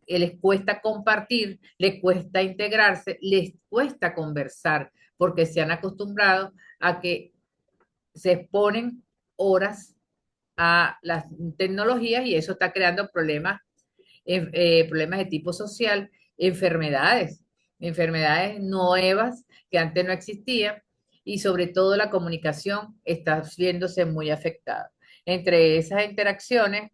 Les cuesta compartir, les cuesta integrarse, les cuesta conversar, porque se han acostumbrado a que se exponen horas a las tecnologías y eso está creando problemas de tipo social, enfermedades nuevas que antes no existían y sobre todo la comunicación está viéndose muy afectada. Entre esas interacciones,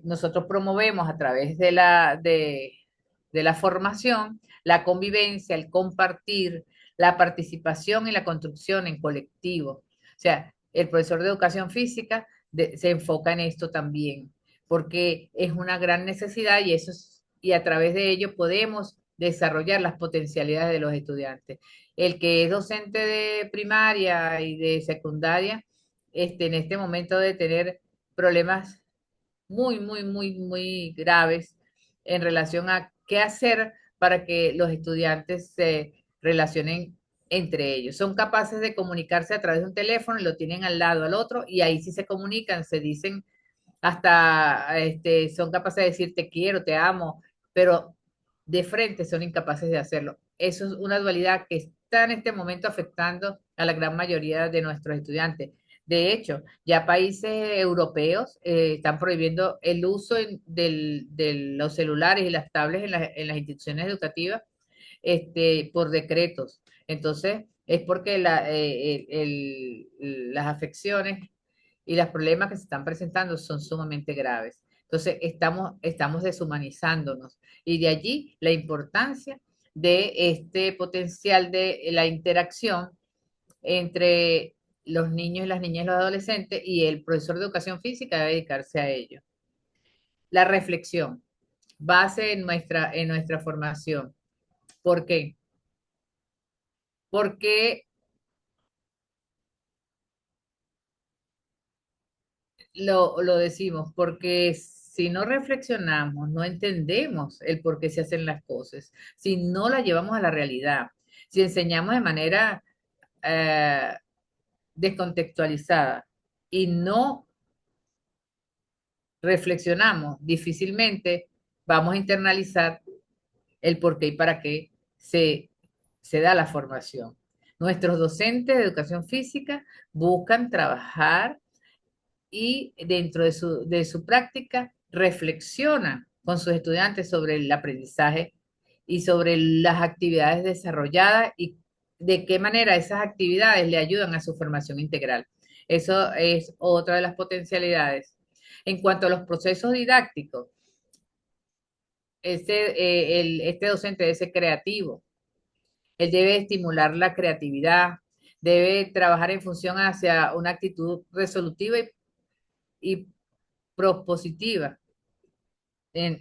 nosotros promovemos a través de la formación, la convivencia, el compartir, la participación y la construcción en colectivo. O sea, el profesor de educación física se enfoca en esto también porque es una gran necesidad y a través de ello podemos desarrollar las potencialidades de los estudiantes. El que es docente de primaria y de secundaria, en este momento de tener problemas muy graves en relación a qué hacer para que los estudiantes se relacionen entre ellos. Son capaces de comunicarse a través de un teléfono y lo tienen al lado al otro y ahí sí se comunican, se dicen hasta son capaces de decir te quiero, te amo, pero de frente son incapaces de hacerlo. Eso es una dualidad que está en este momento afectando a la gran mayoría de nuestros estudiantes. De hecho, ya países europeos están prohibiendo el uso de los celulares y las tablets en las instituciones educativas por decretos. Entonces, es porque las afecciones y los problemas que se están presentando son sumamente graves. Entonces, estamos deshumanizándonos y de allí la importancia de este potencial de la interacción entre los niños y las niñas y los adolescentes y el profesor de educación física debe dedicarse a ello. La reflexión, base en nuestra formación. ¿Por qué? Porque lo decimos, porque si no reflexionamos, no entendemos el por qué se hacen las cosas, si no las llevamos a la realidad, si enseñamos de manera eh, descontextualizada y no reflexionamos, difícilmente vamos a internalizar el por qué y para qué se da la formación. Nuestros docentes de educación física buscan trabajar y dentro de su práctica reflexionan con sus estudiantes sobre el aprendizaje y sobre las actividades desarrolladas y de qué manera esas actividades le ayudan a su formación integral. Eso es otra de las potencialidades. En cuanto a los procesos didácticos, este docente debe ser creativo, él debe estimular la creatividad, debe trabajar en función hacia una actitud resolutiva y propositiva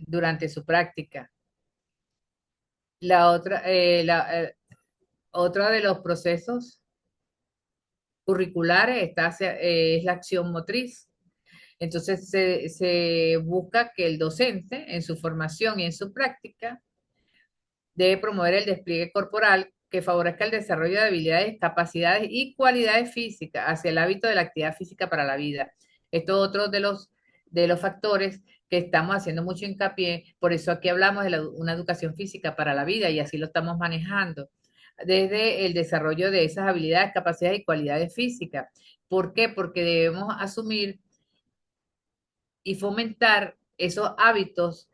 durante su práctica. Otra de los procesos curriculares es la acción motriz. Entonces se busca que el docente en su formación y en su práctica debe promover el despliegue corporal que favorezca el desarrollo de habilidades, capacidades y cualidades físicas hacia el hábito de la actividad física para la vida. Esto es otro de los factores que estamos haciendo mucho hincapié, por eso aquí hablamos de una educación física para la vida y así lo estamos manejando, desde el desarrollo de esas habilidades, capacidades y cualidades físicas. ¿Por qué? Porque debemos asumir y fomentar esos hábitos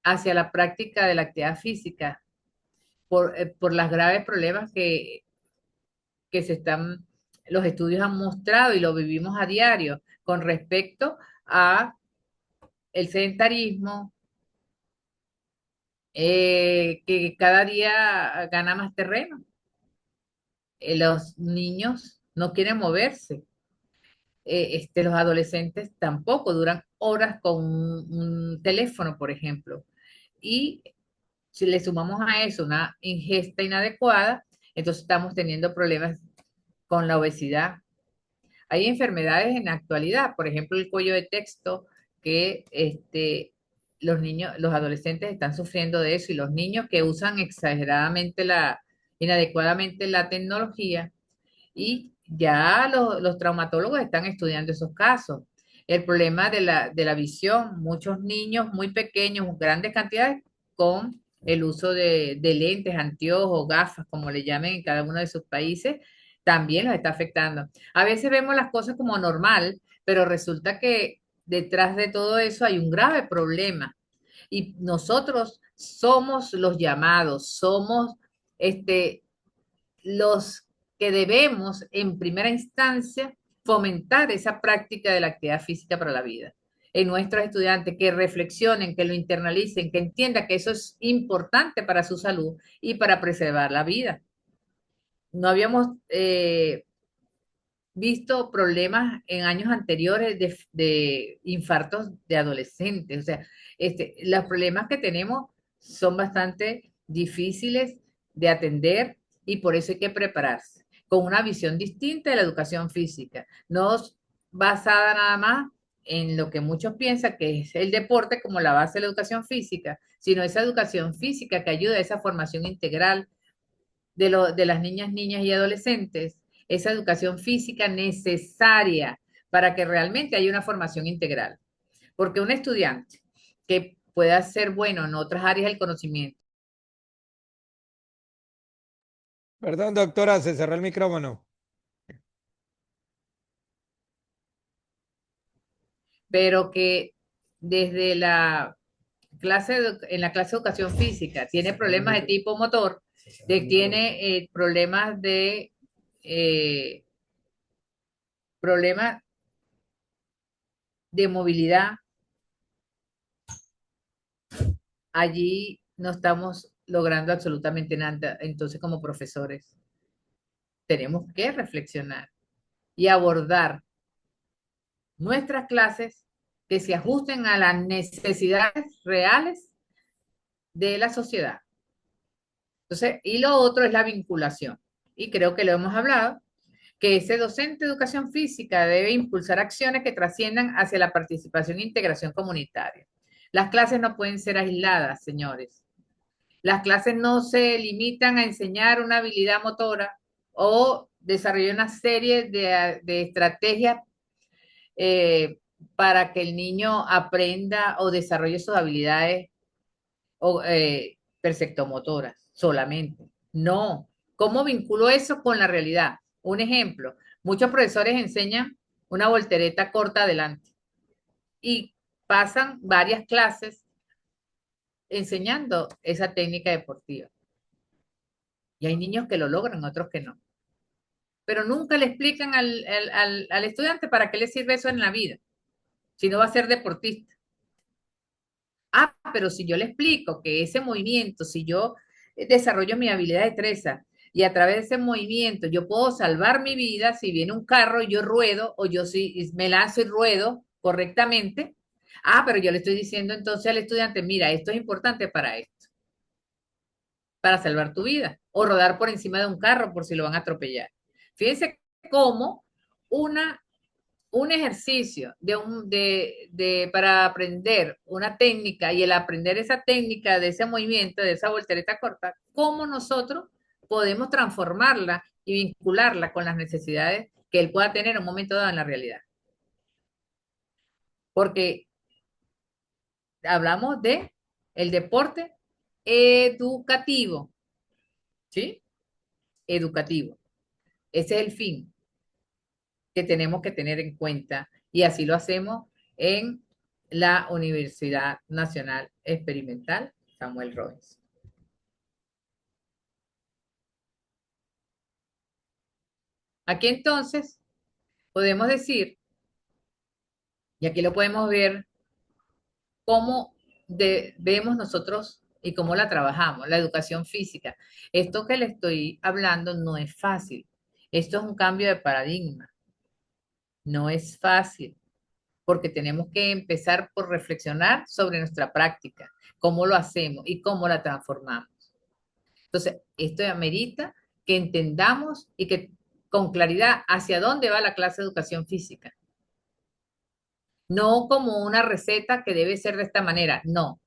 hacia la práctica de la actividad física por los graves problemas que los estudios han mostrado y lo vivimos a diario con respecto a el sedentarismo, que cada día gana más terreno. Los niños no quieren moverse. Los adolescentes tampoco duran horas con un teléfono, por ejemplo. Y si le sumamos a eso una ingesta inadecuada, entonces estamos teniendo problemas con la obesidad. Hay enfermedades en la actualidad, por ejemplo, el cuello de texto, que los niños, los adolescentes están sufriendo de eso y los niños que usan exageradamente inadecuadamente la tecnología y ya los traumatólogos están estudiando esos casos. El problema de la visión, muchos niños muy pequeños, grandes cantidades, con el uso de lentes, anteojos, gafas, como le llamen en cada uno de sus países, también los está afectando. A veces vemos las cosas como normal, pero resulta que detrás de todo eso hay un grave problema. Y nosotros somos los llamados, somos los que debemos en primera instancia fomentar esa práctica de la actividad física para la vida. En nuestros estudiantes que reflexionen, que lo internalicen, que entiendan que eso es importante para su salud y para preservar la vida. No habíamos visto problemas en años anteriores de infartos de adolescentes. O sea, los problemas que tenemos son bastante difíciles de atender y por eso hay que prepararse con una visión distinta de la educación física, no basada nada más en lo que muchos piensan que es el deporte como la base de la educación física, sino esa educación física que ayuda a esa formación integral de las niñas y adolescentes, esa educación física necesaria para que realmente haya una formación integral. Porque un estudiante que pueda ser bueno en otras áreas del conocimiento. Perdón, doctora, se cerró el micrófono. Pero que desde en la clase de educación física tiene problemas de tipo motor, tiene eh, problemas de movilidad, allí no estamos logrando absolutamente nada. Entonces, como profesores, tenemos que reflexionar y abordar nuestras clases que se ajusten a las necesidades reales de la sociedad. Entonces, y lo otro es la vinculación. Y creo que lo hemos hablado, que ese docente de educación física debe impulsar acciones que trasciendan hacia la participación e integración comunitaria. Las clases no pueden ser aisladas, señores. Las clases no se limitan a enseñar una habilidad motora o desarrollar una serie de estrategias para que el niño aprenda o desarrolle sus habilidades perceptomotoras solamente. No. ¿Cómo vinculo eso con la realidad? Un ejemplo, muchos profesores enseñan una voltereta corta adelante y pasan varias clases enseñando esa técnica deportiva. Y hay niños que lo logran, otros que no. Pero nunca le explican al estudiante para qué le sirve eso en la vida, si no va a ser deportista. Ah, pero si yo le explico que ese movimiento, si yo desarrollo mi habilidad de destreza y a través de ese movimiento yo puedo salvar mi vida, si viene un carro y yo ruedo o yo si me lanzo y ruedo correctamente. Ah, pero yo le estoy diciendo entonces al estudiante, mira, esto es importante para esto, para salvar tu vida o rodar por encima de un carro por si lo van a atropellar. Fíjense cómo una un ejercicio para aprender una técnica y el aprender esa técnica de ese movimiento, de esa voltereta corta, cómo nosotros podemos transformarla y vincularla con las necesidades que él pueda tener en un momento dado en la realidad. Porque hablamos de el deporte educativo, ¿sí? Educativo. Ese es el fin que tenemos que tener en cuenta y así lo hacemos en la Universidad Nacional Experimental Samuel Robbins. Aquí entonces podemos decir, y aquí lo podemos ver, cómo vemos nosotros y cómo la trabajamos, la educación física. Esto que le estoy hablando no es fácil. Esto es un cambio de paradigma. No es fácil, porque tenemos que empezar por reflexionar sobre nuestra práctica, cómo lo hacemos y cómo la transformamos. Entonces, esto amerita que entendamos y que con claridad hacia dónde va la clase de educación física. No como una receta que debe ser de esta manera, no.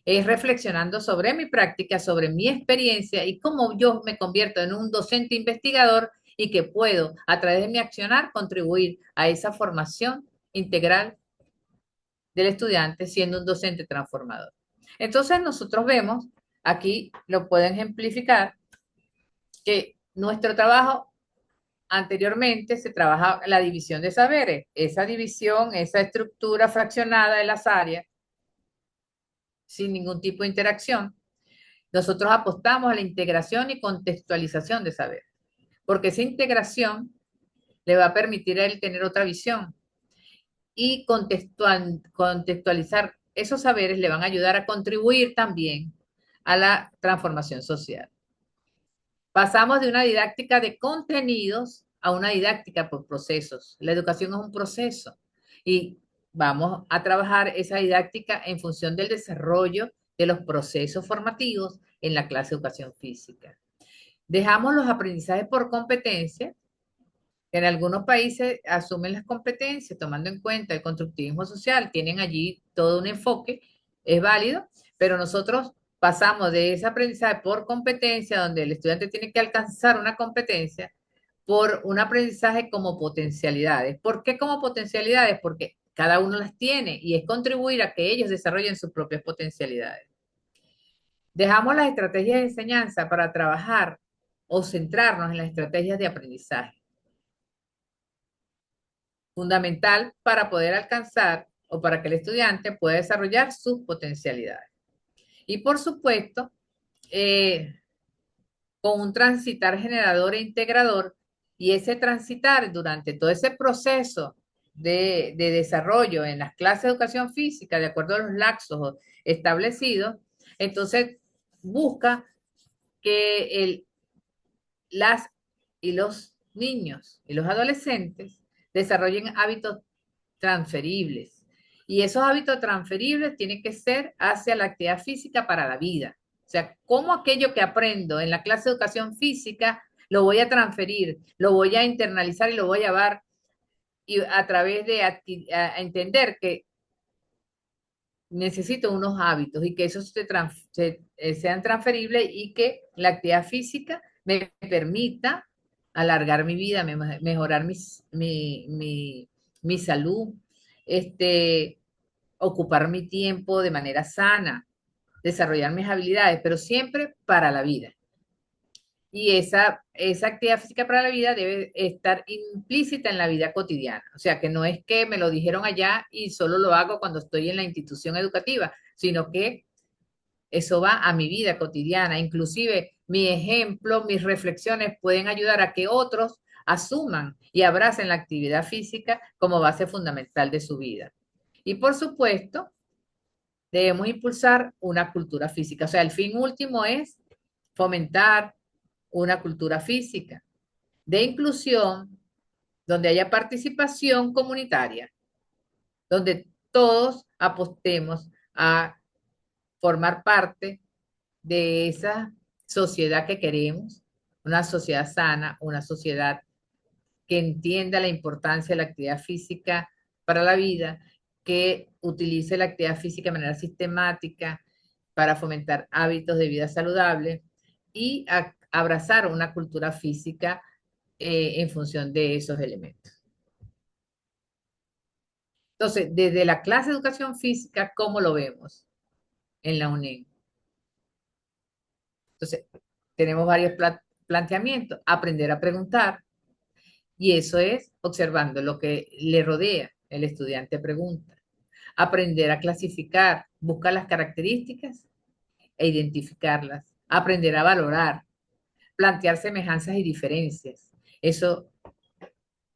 Es reflexionando sobre mi práctica, sobre mi experiencia y cómo yo me convierto en un docente investigador y que puedo, a través de mi accionar, contribuir a esa formación integral del estudiante siendo un docente transformador. Entonces nosotros vemos, aquí lo pueden ejemplificar, que nuestro trabajo anteriormente se trabaja la división de saberes, esa división, esa estructura fraccionada de las áreas, sin ningún tipo de interacción. Nosotros apostamos a la integración y contextualización de saberes, porque esa integración le va a permitir a él tener otra visión y contextualizar esos saberes le van a ayudar a contribuir también a la transformación social. Pasamos de una didáctica de contenidos a una didáctica por procesos. La educación es un proceso y vamos a trabajar esa didáctica en función del desarrollo de los procesos formativos en la clase de educación física. Dejamos los aprendizajes por competencia. En algunos países asumen las competencias tomando en cuenta el constructivismo social, tienen allí todo un enfoque, es válido, pero nosotros pasamos de ese aprendizaje por competencia, donde el estudiante tiene que alcanzar una competencia, por un aprendizaje como potencialidades. ¿Por qué como potencialidades? Porque cada uno las tiene y es contribuir a que ellos desarrollen sus propias potencialidades. Dejamos las estrategias de enseñanza para trabajar o centrarnos en las estrategias de aprendizaje. Fundamental para poder alcanzar o para que el estudiante pueda desarrollar sus potencialidades. Y por supuesto, con un transitar generador e integrador, y ese transitar durante todo ese proceso de desarrollo en las clases de educación física, de acuerdo a los laxos establecidos, entonces busca que las y los niños y los adolescentes desarrollen hábitos transferibles. Y esos hábitos transferibles tienen que ser hacia la actividad física para la vida. O sea, cómo aquello que aprendo en la clase de educación física lo voy a transferir, lo voy a internalizar y lo voy a llevar y a través de a entender que necesito unos hábitos y que esos sean transferibles y que la actividad física me permita alargar mi vida, mejorar mi salud, ocupar mi tiempo de manera sana. desarrollar mis habilidades, pero siempre para la vida. Y esa actividad física para la vida debe estar implícita en la vida cotidiana. O sea, que no es que me lo dijeron allá y solo lo hago cuando estoy en la institución educativa, sino que eso va a mi vida cotidiana. Inclusive mi ejemplo, mis reflexiones pueden ayudar a que otros asuman y abracen la actividad física como base fundamental de su vida. Y por supuesto, debemos impulsar una cultura física. O sea, el fin último es fomentar una cultura física de inclusión, donde haya participación comunitaria, donde todos apostemos a formar parte de esa sociedad que queremos, una sociedad sana, una sociedad que entienda la importancia de la actividad física para la vida, que utilice la actividad física de manera sistemática para fomentar hábitos de vida saludable y abrazar una cultura física en función de esos elementos. Entonces, desde la clase de educación física, ¿cómo lo vemos en la UNED? Entonces, tenemos varios planteamientos. Aprender a preguntar, y eso es observando lo que le rodea. El estudiante pregunta. Aprender a clasificar, buscar las características e identificarlas. Aprender a valorar, plantear semejanzas y diferencias. Eso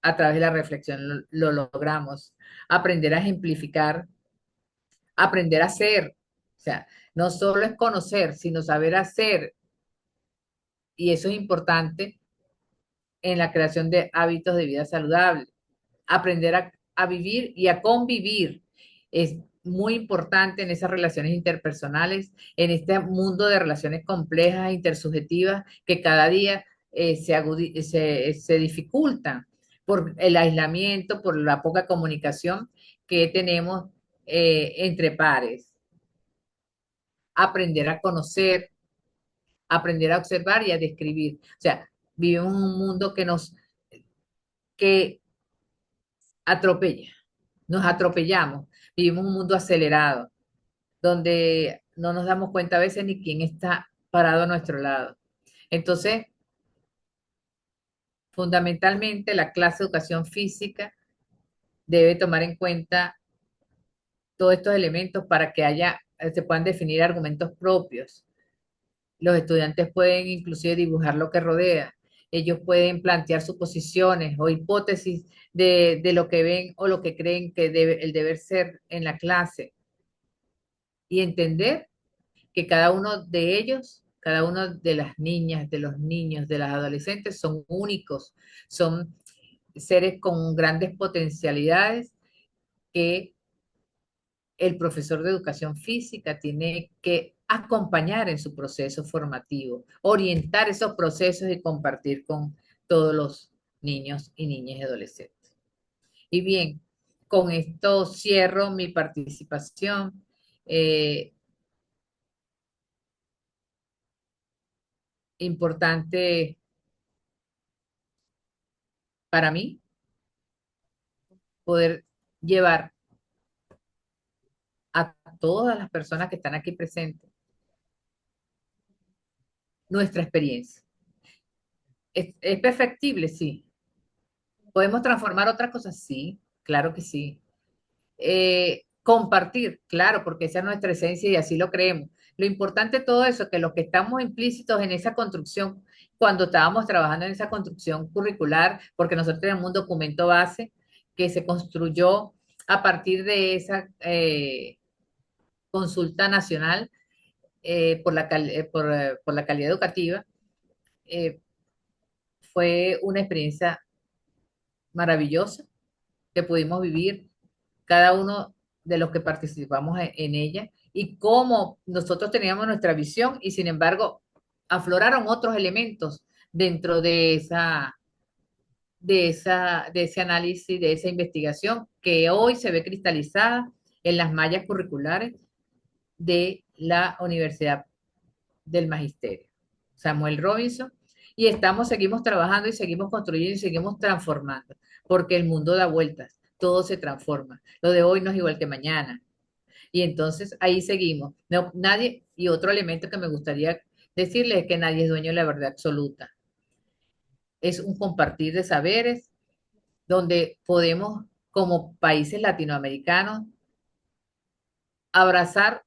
a través de la reflexión lo logramos. Aprender a ejemplificar, aprender a hacer. O sea, no solo es conocer, sino saber hacer. Y eso es importante en la creación de hábitos de vida saludable. Aprender a vivir y a convivir es muy importante en esas relaciones interpersonales, en este mundo de relaciones complejas, intersubjetivas, que cada día se dificultan por el aislamiento, por la poca comunicación que tenemos entre pares. Aprender a conocer, aprender a observar y a describir. O sea, vivimos en un mundo que atropella, nos atropellamos, vivimos un mundo acelerado, donde no nos damos cuenta a veces ni quién está parado a nuestro lado. Entonces, fundamentalmente, la clase de educación física debe tomar en cuenta todos estos elementos para que se puedan definir argumentos propios. Los estudiantes pueden inclusive dibujar lo que rodea. Ellos pueden plantear suposiciones o hipótesis de lo que ven o lo que creen que el deber ser en la clase. Y entender que cada uno de ellos, cada uno de las niñas, de los niños, de las adolescentes son únicos, son seres con grandes potencialidades que el profesor de educación física tiene que acompañar en su proceso formativo, orientar esos procesos y compartir con todos los niños y niñas y adolescentes. Y bien, con esto cierro mi participación. Importante para mí poder llevar a todas las personas que están aquí presentes nuestra experiencia. ¿Es perfectible? Sí. ¿Podemos transformar otras cosas? Sí, claro que sí. Compartir, claro, porque esa es nuestra esencia y así lo creemos. Lo importante de todo eso es que los que estamos implícitos en esa construcción, cuando estábamos trabajando en esa construcción curricular, porque nosotros tenemos un documento base que se construyó a partir de esa consulta nacional por la calidad educativa, fue una experiencia maravillosa que pudimos vivir cada uno de los que participamos en ella y cómo nosotros teníamos nuestra visión y sin embargo afloraron otros elementos dentro de ese análisis, de esa investigación que hoy se ve cristalizada en las mallas curriculares de la Universidad del Magisterio, Samuel Robinson, y seguimos trabajando y seguimos construyendo y seguimos transformando, porque el mundo da vueltas, todo se transforma. Lo de hoy no es igual que mañana. Y entonces ahí seguimos. No, nadie, Y otro elemento que me gustaría decirles es que nadie es dueño de la verdad absoluta. Es un compartir de saberes donde podemos, como países latinoamericanos, abrazar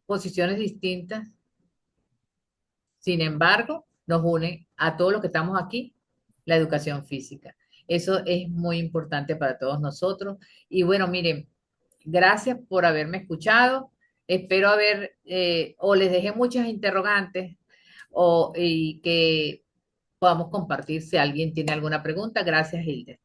posiciones distintas. Sin embargo, nos une a todos los que estamos aquí la educación física. Eso es muy importante para todos nosotros. Y bueno, miren, gracias por haberme escuchado. Espero haber, o les dejé muchas interrogantes, y que podamos compartir si alguien tiene alguna pregunta. Gracias, Hilde.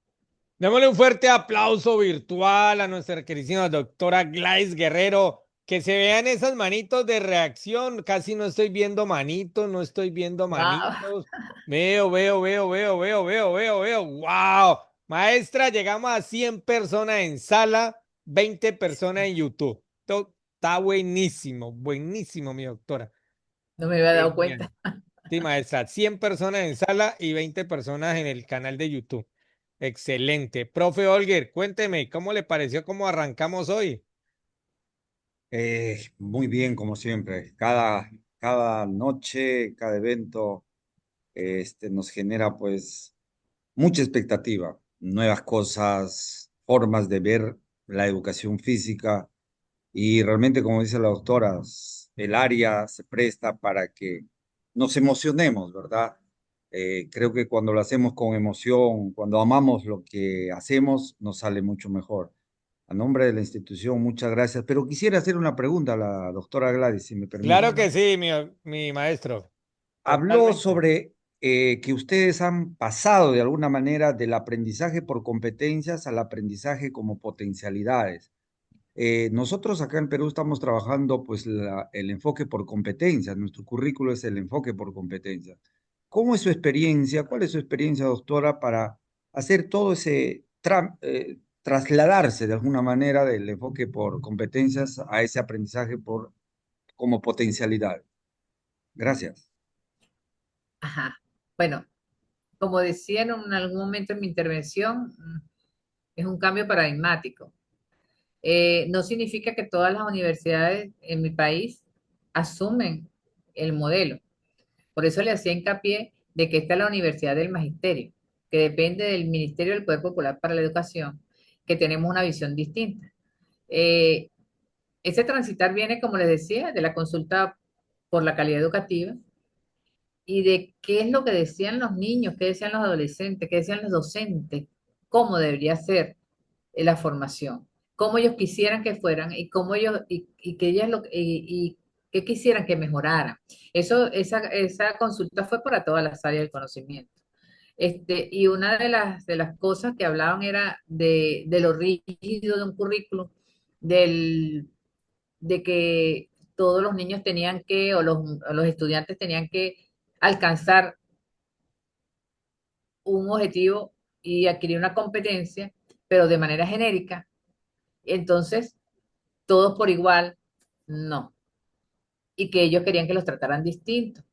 Démosle un fuerte aplauso virtual a nuestra queridísima doctora Gladys Guerrero. Que se vean esas manitos de reacción. Casi no estoy viendo manitos, no estoy viendo Wow. manitos. Veo. ¡Wow! Maestra, llegamos a 100 personas en sala, 20 personas en YouTube. Esto está buenísimo, buenísimo, mi doctora. No me había dado Genial. cuenta. Sí, maestra, 100 personas en sala y 20 personas en el canal de YouTube. Excelente. Profe Olger, cuénteme, ¿cómo le pareció cómo arrancamos hoy? Muy bien, como siempre. Cada noche, cada evento, nos genera pues mucha expectativa, nuevas cosas, formas de ver la educación física y realmente, como dice la doctora, el área se presta para que nos emocionemos, ¿verdad? Creo que cuando lo hacemos con emoción, cuando amamos lo que hacemos, nos sale mucho mejor. A nombre de la institución, muchas gracias. Pero quisiera hacer una pregunta a la doctora Gladys, si me Claro permite. que sí, mi maestro. Habló Totalmente. sobre que ustedes han pasado de alguna manera del aprendizaje por competencias al aprendizaje como potencialidades. Nosotros acá en Perú estamos trabajando pues el enfoque por competencias. Nuestro currículo es el enfoque por competencias. ¿Cómo es su experiencia? ¿Cuál es su experiencia, doctora, para hacer todo ese trasladarse de alguna manera del enfoque por competencias a ese aprendizaje como potencialidad? Gracias. Ajá. Bueno, como decía en algún momento en mi intervención, es un cambio paradigmático. No significa que todas las universidades en mi país asumen el modelo. Por eso le hacía hincapié de que esta es la Universidad del Magisterio, que depende del Ministerio del Poder Popular para la Educación, que tenemos una visión distinta. Eh, Ese transitar viene, como les decía, de la consulta por la calidad educativa y de qué es lo que decían los niños, qué decían los adolescentes, qué decían los docentes, cómo debería ser la formación, cómo ellos quisieran que fueran y cómo ellos y que ellas y qué quisieran que mejoraran. Esa consulta fue para todas las áreas del conocimiento. Y una de las cosas que hablaban era de lo rígido de un currículum, del, de que todos los niños tenían que, o los estudiantes tenían que alcanzar un objetivo y adquirir una competencia, pero de manera genérica. Entonces, todos por igual, no. Y que ellos querían que los trataran distintos.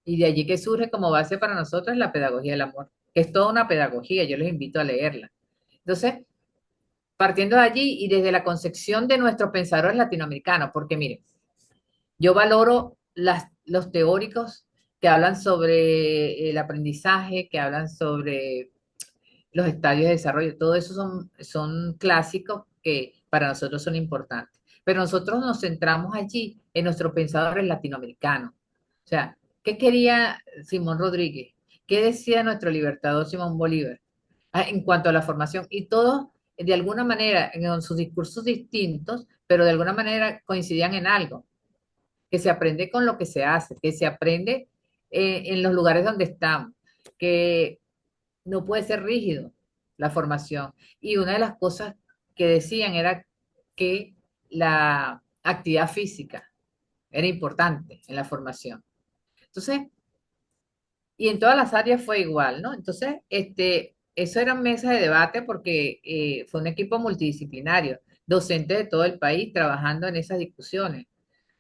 Y de allí que surge como base para nosotros la pedagogía del amor, que es toda una pedagogía, yo les invito a leerla. Entonces, partiendo de allí y desde la concepción de nuestros pensadores latinoamericanos, porque miren, yo valoro los teóricos que hablan sobre el aprendizaje, que hablan sobre los estadios de desarrollo, todo eso son clásicos que para nosotros son importantes. Pero nosotros nos centramos allí en nuestros pensadores latinoamericanos. O sea, ¿qué quería Simón Rodríguez? ¿Qué decía nuestro libertador Simón Bolívar en cuanto a la formación? Y todos, de alguna manera, en sus discursos distintos, pero de alguna manera coincidían en algo, que se aprende con lo que se hace, que se aprende en los lugares donde estamos, que no puede ser rígido la formación. Y una de las cosas que decían era que la actividad física era importante en la formación. Entonces, y en todas las áreas fue igual, ¿no? Entonces, eso eran mesas de debate porque fue un equipo multidisciplinario, docentes de todo el país trabajando en esas discusiones.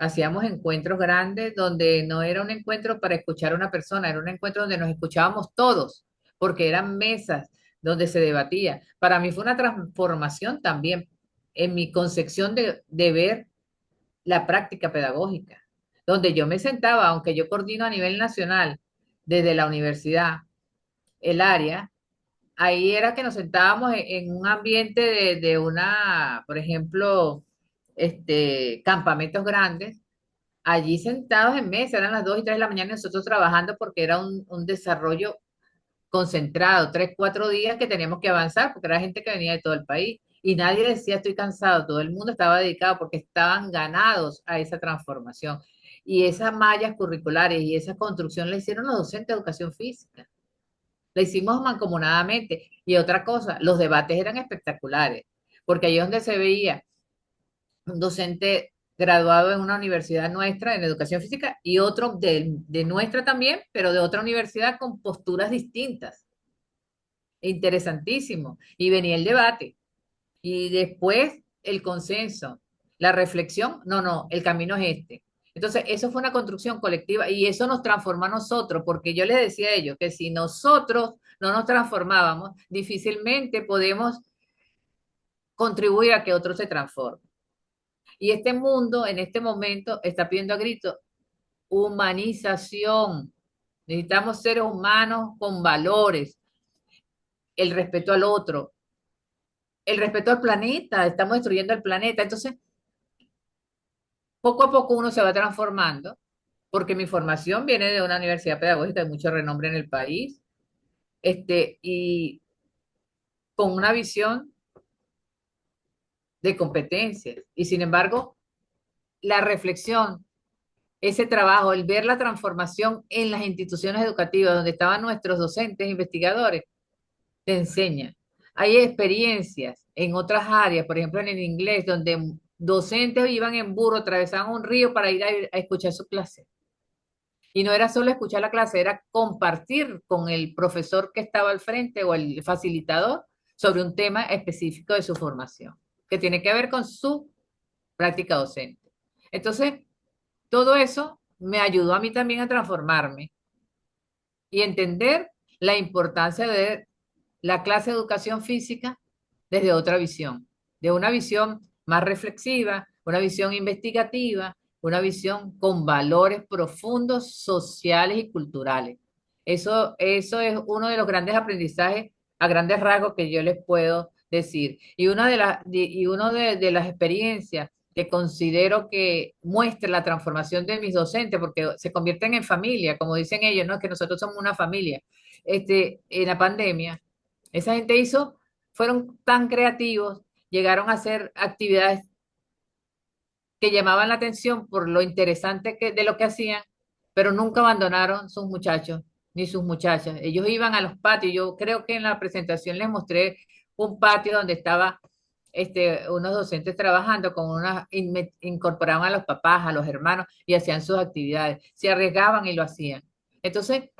Hacíamos encuentros grandes donde no era un encuentro para escuchar a una persona, era un encuentro donde nos escuchábamos todos, porque eran mesas donde se debatía. Para mí fue una transformación también en mi concepción de ver la práctica pedagógica, donde yo me sentaba, aunque yo coordino a nivel nacional desde la universidad, el área, ahí era que nos sentábamos en un ambiente de una, por ejemplo, campamentos grandes, allí sentados en mesa, eran las 2 y 3 de la mañana, nosotros trabajando porque era un desarrollo concentrado, 3, 4 días que teníamos que avanzar, porque era gente que venía de todo el país. Y nadie decía estoy cansado, todo el mundo estaba dedicado porque estaban ganados a esa transformación. Y esas mallas curriculares y esa construcción la hicieron los docentes de educación física. La hicimos mancomunadamente. Y otra cosa, los debates eran espectaculares, porque ahí es donde se veía un docente graduado en una universidad nuestra en educación física y otro de nuestra también, pero de otra universidad con posturas distintas. Interesantísimo. Y venía el debate. Y después el consenso, la reflexión, no, el camino es este. Entonces, eso fue una construcción colectiva y eso nos transformó a nosotros, porque yo les decía a ellos que si nosotros no nos transformábamos, difícilmente podemos contribuir a que otros se transformen. Y este mundo en este momento está pidiendo a gritos humanización. Necesitamos seres humanos con valores, el respeto al otro, el respeto al planeta, estamos destruyendo el planeta. Entonces, poco a poco uno se va transformando, porque mi formación viene de una universidad pedagógica de mucho renombre en el país, y con una visión de competencias. Y sin embargo, la reflexión, ese trabajo, el ver la transformación en las instituciones educativas donde estaban nuestros docentes, e investigadores, te enseña. Hay experiencias en otras áreas, por ejemplo en el inglés, donde docentes iban en burro, atravesaban un río para ir a escuchar su clase. Y no era solo escuchar la clase, era compartir con el profesor que estaba al frente o el facilitador sobre un tema específico de su formación, que tiene que ver con su práctica docente. Entonces, todo eso me ayudó a mí también a transformarme y entender la importancia de la clase de educación física desde otra visión, de una visión más reflexiva, una visión investigativa, una visión con valores profundos, sociales y culturales. Eso es uno de los grandes aprendizajes a grandes rasgos que yo les puedo decir. Y una de las experiencias que considero que muestra la transformación de mis docentes, porque se convierten en familia, como dicen ellos, ¿no? Que nosotros somos una familia. En la pandemia, esa gente fueron tan creativos, llegaron a hacer actividades que llamaban la atención por lo interesante de lo que hacían, pero nunca abandonaron sus muchachos ni sus muchachas. Ellos iban a los patios. Yo creo que en la presentación les mostré un patio donde estaba unos docentes trabajando con incorporaban a los papás, a los hermanos y hacían sus actividades. Se arriesgaban y lo hacían. Entonces,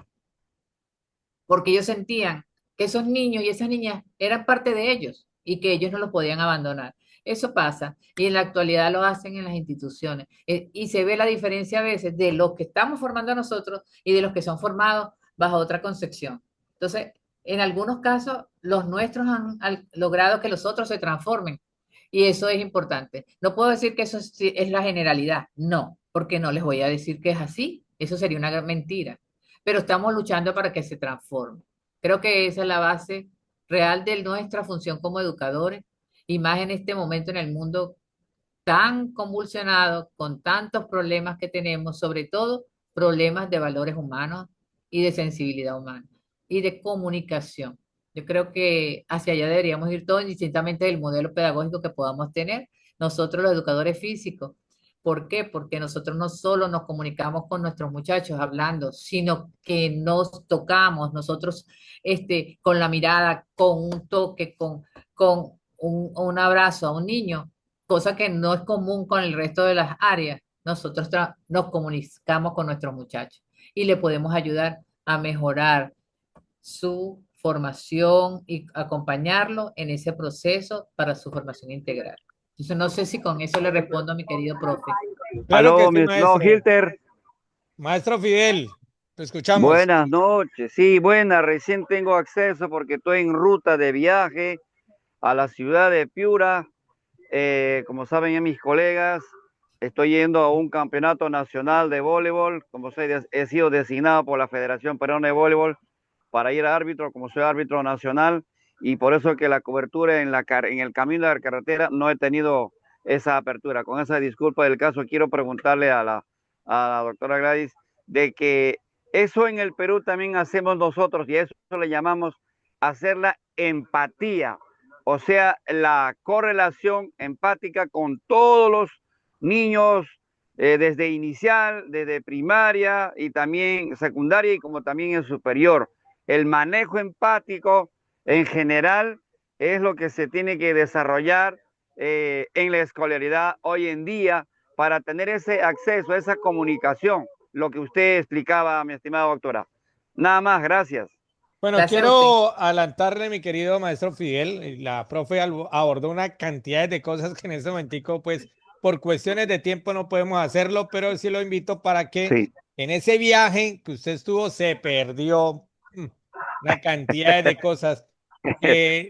porque ellos sentían que esos niños y esas niñas eran parte de ellos y que ellos no los podían abandonar. Eso pasa y en la actualidad lo hacen en las instituciones. Y se ve la diferencia a veces de los que estamos formando a nosotros y de los que son formados bajo otra concepción. Entonces, en algunos casos, los nuestros han logrado que los otros se transformen y eso es importante. No puedo decir que eso es la generalidad, no, porque no les voy a decir que es así. Eso sería una mentira, pero estamos luchando para que se transforme. Creo que esa es la base real de nuestra función como educadores y más en este momento en el mundo tan convulsionado, con tantos problemas que tenemos, sobre todo problemas de valores humanos y de sensibilidad humana y de comunicación. Yo creo que hacia allá deberíamos ir todos, indistintamente del modelo pedagógico que podamos tener, nosotros los educadores físicos. ¿Por qué? Porque nosotros no solo nos comunicamos con nuestros muchachos hablando, sino que nos tocamos nosotros con la mirada, con un toque, con un abrazo a un niño, cosa que no es común con el resto de las áreas. Nosotros nos comunicamos con nuestros muchachos y le podemos ayudar a mejorar su formación y acompañarlo en ese proceso para su formación integral. Entonces, no sé si con eso le respondo a mi querido profe. Claro que Aló, sí, mi estimado maestro. Hilter. Maestro Fidel, te escuchamos. Buenas noches. Sí, buenas. Recién tengo acceso porque estoy en ruta de viaje a la ciudad de Piura. Como saben ya mis colegas, Estoy yendo a un campeonato nacional de voleibol, como he sido designado por la Federación Peruana de Voleibol para ir a árbitro, como soy árbitro nacional, y por eso que la cobertura en el camino de la carretera no he tenido esa apertura. Con esa disculpa del caso, quiero preguntarle a la doctora Gladys de que eso en el Perú también hacemos nosotros, y eso le llamamos hacer la empatía, o sea, la correlación empática con todos los niños, desde inicial, desde primaria y también secundaria y como también en superior. El manejo empático en general es lo que se tiene que desarrollar en la escolaridad hoy en día para tener ese acceso, esa comunicación, lo que usted explicaba, mi estimada doctora. Nada más, gracias. Bueno, Gracias a quiero adelantarle, mi querido maestro Fidel, la profe abordó una cantidad de cosas que en este momentico, pues, por cuestiones de tiempo no podemos hacerlo, pero sí lo invito para que Sí. en ese viaje que usted estuvo se perdió una cantidad de cosas.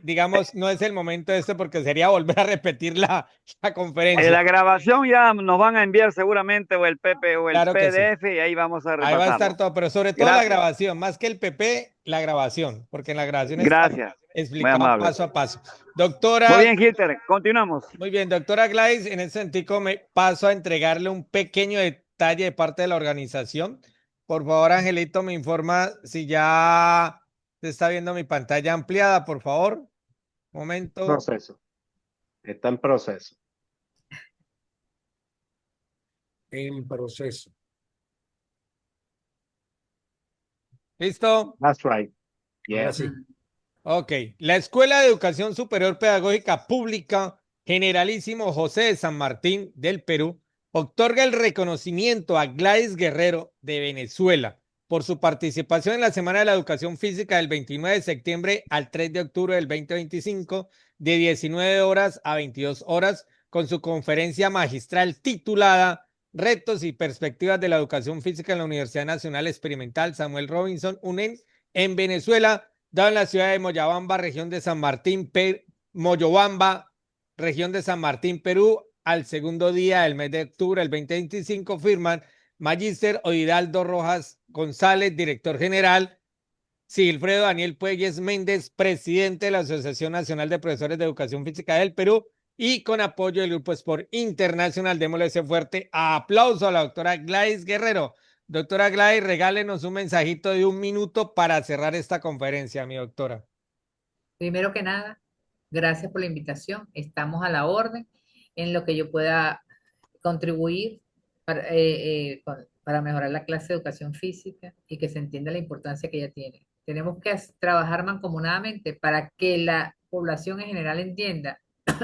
Digamos, no es el momento de esto porque sería volver a repetir la conferencia. La grabación ya nos van a enviar seguramente o el PP o el Claro que sí. PDF y ahí vamos a Ahí va a estar repasarlo. todo, pero sobre todo la Gracias. grabación, más que el PP, la grabación, porque en la grabación está Gracias. Muy explicado amable. paso a paso. Doctora, Muy bien, Hilter, continuamos. muy bien, doctora Gladys, en ese sentido me paso a entregarle un pequeño detalle de parte de la organización. Por favor, Angelito, me informa si ya se está viendo mi pantalla ampliada, por favor. Momento. Proceso. Está en proceso. En proceso. ¿Listo? That's right. Ahora Yes. sí. Ok. La Escuela de Educación Superior Pedagógica Pública Generalísimo José de San Martín del Perú otorga el reconocimiento a Gladys Guerrero de Venezuela por su participación en la Semana de la Educación Física del 29 de septiembre al 3 de octubre del 2025 de 19 horas a 22 horas con su conferencia magistral titulada Retos y Perspectivas de la Educación Física en la Universidad Nacional Experimental Samuel Robinson, UNED, en Venezuela, dado en la ciudad de Moyobamba, región de San Martín, Moyobamba, región de San Martín, Perú, al segundo día del mes de octubre del 2025, firman Magíster Odidaldo Rojas González, director general, Sigilfredo Daniel Puelles Méndez, presidente de la Asociación Nacional de Profesores de Educación Física del Perú, y con apoyo del Grupo Sport Internacional. Démosle ese fuerte aplauso a la doctora Gladys Guerrero. Doctora Gladys, regálenos un mensajito de 1 minuto para cerrar esta conferencia, mi doctora. Primero que nada, gracias por la invitación. Estamos a la orden en lo que yo pueda contribuir para mejorar la clase de educación física y que se entienda la importancia que ella tiene. Tenemos que trabajar mancomunadamente para que la población en general entienda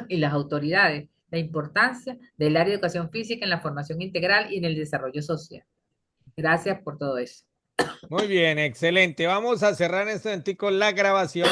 y las autoridades la importancia del área de educación física en la formación integral y en el desarrollo social. Gracias por todo eso. Muy bien, excelente. Vamos a cerrar en este momentico la grabación.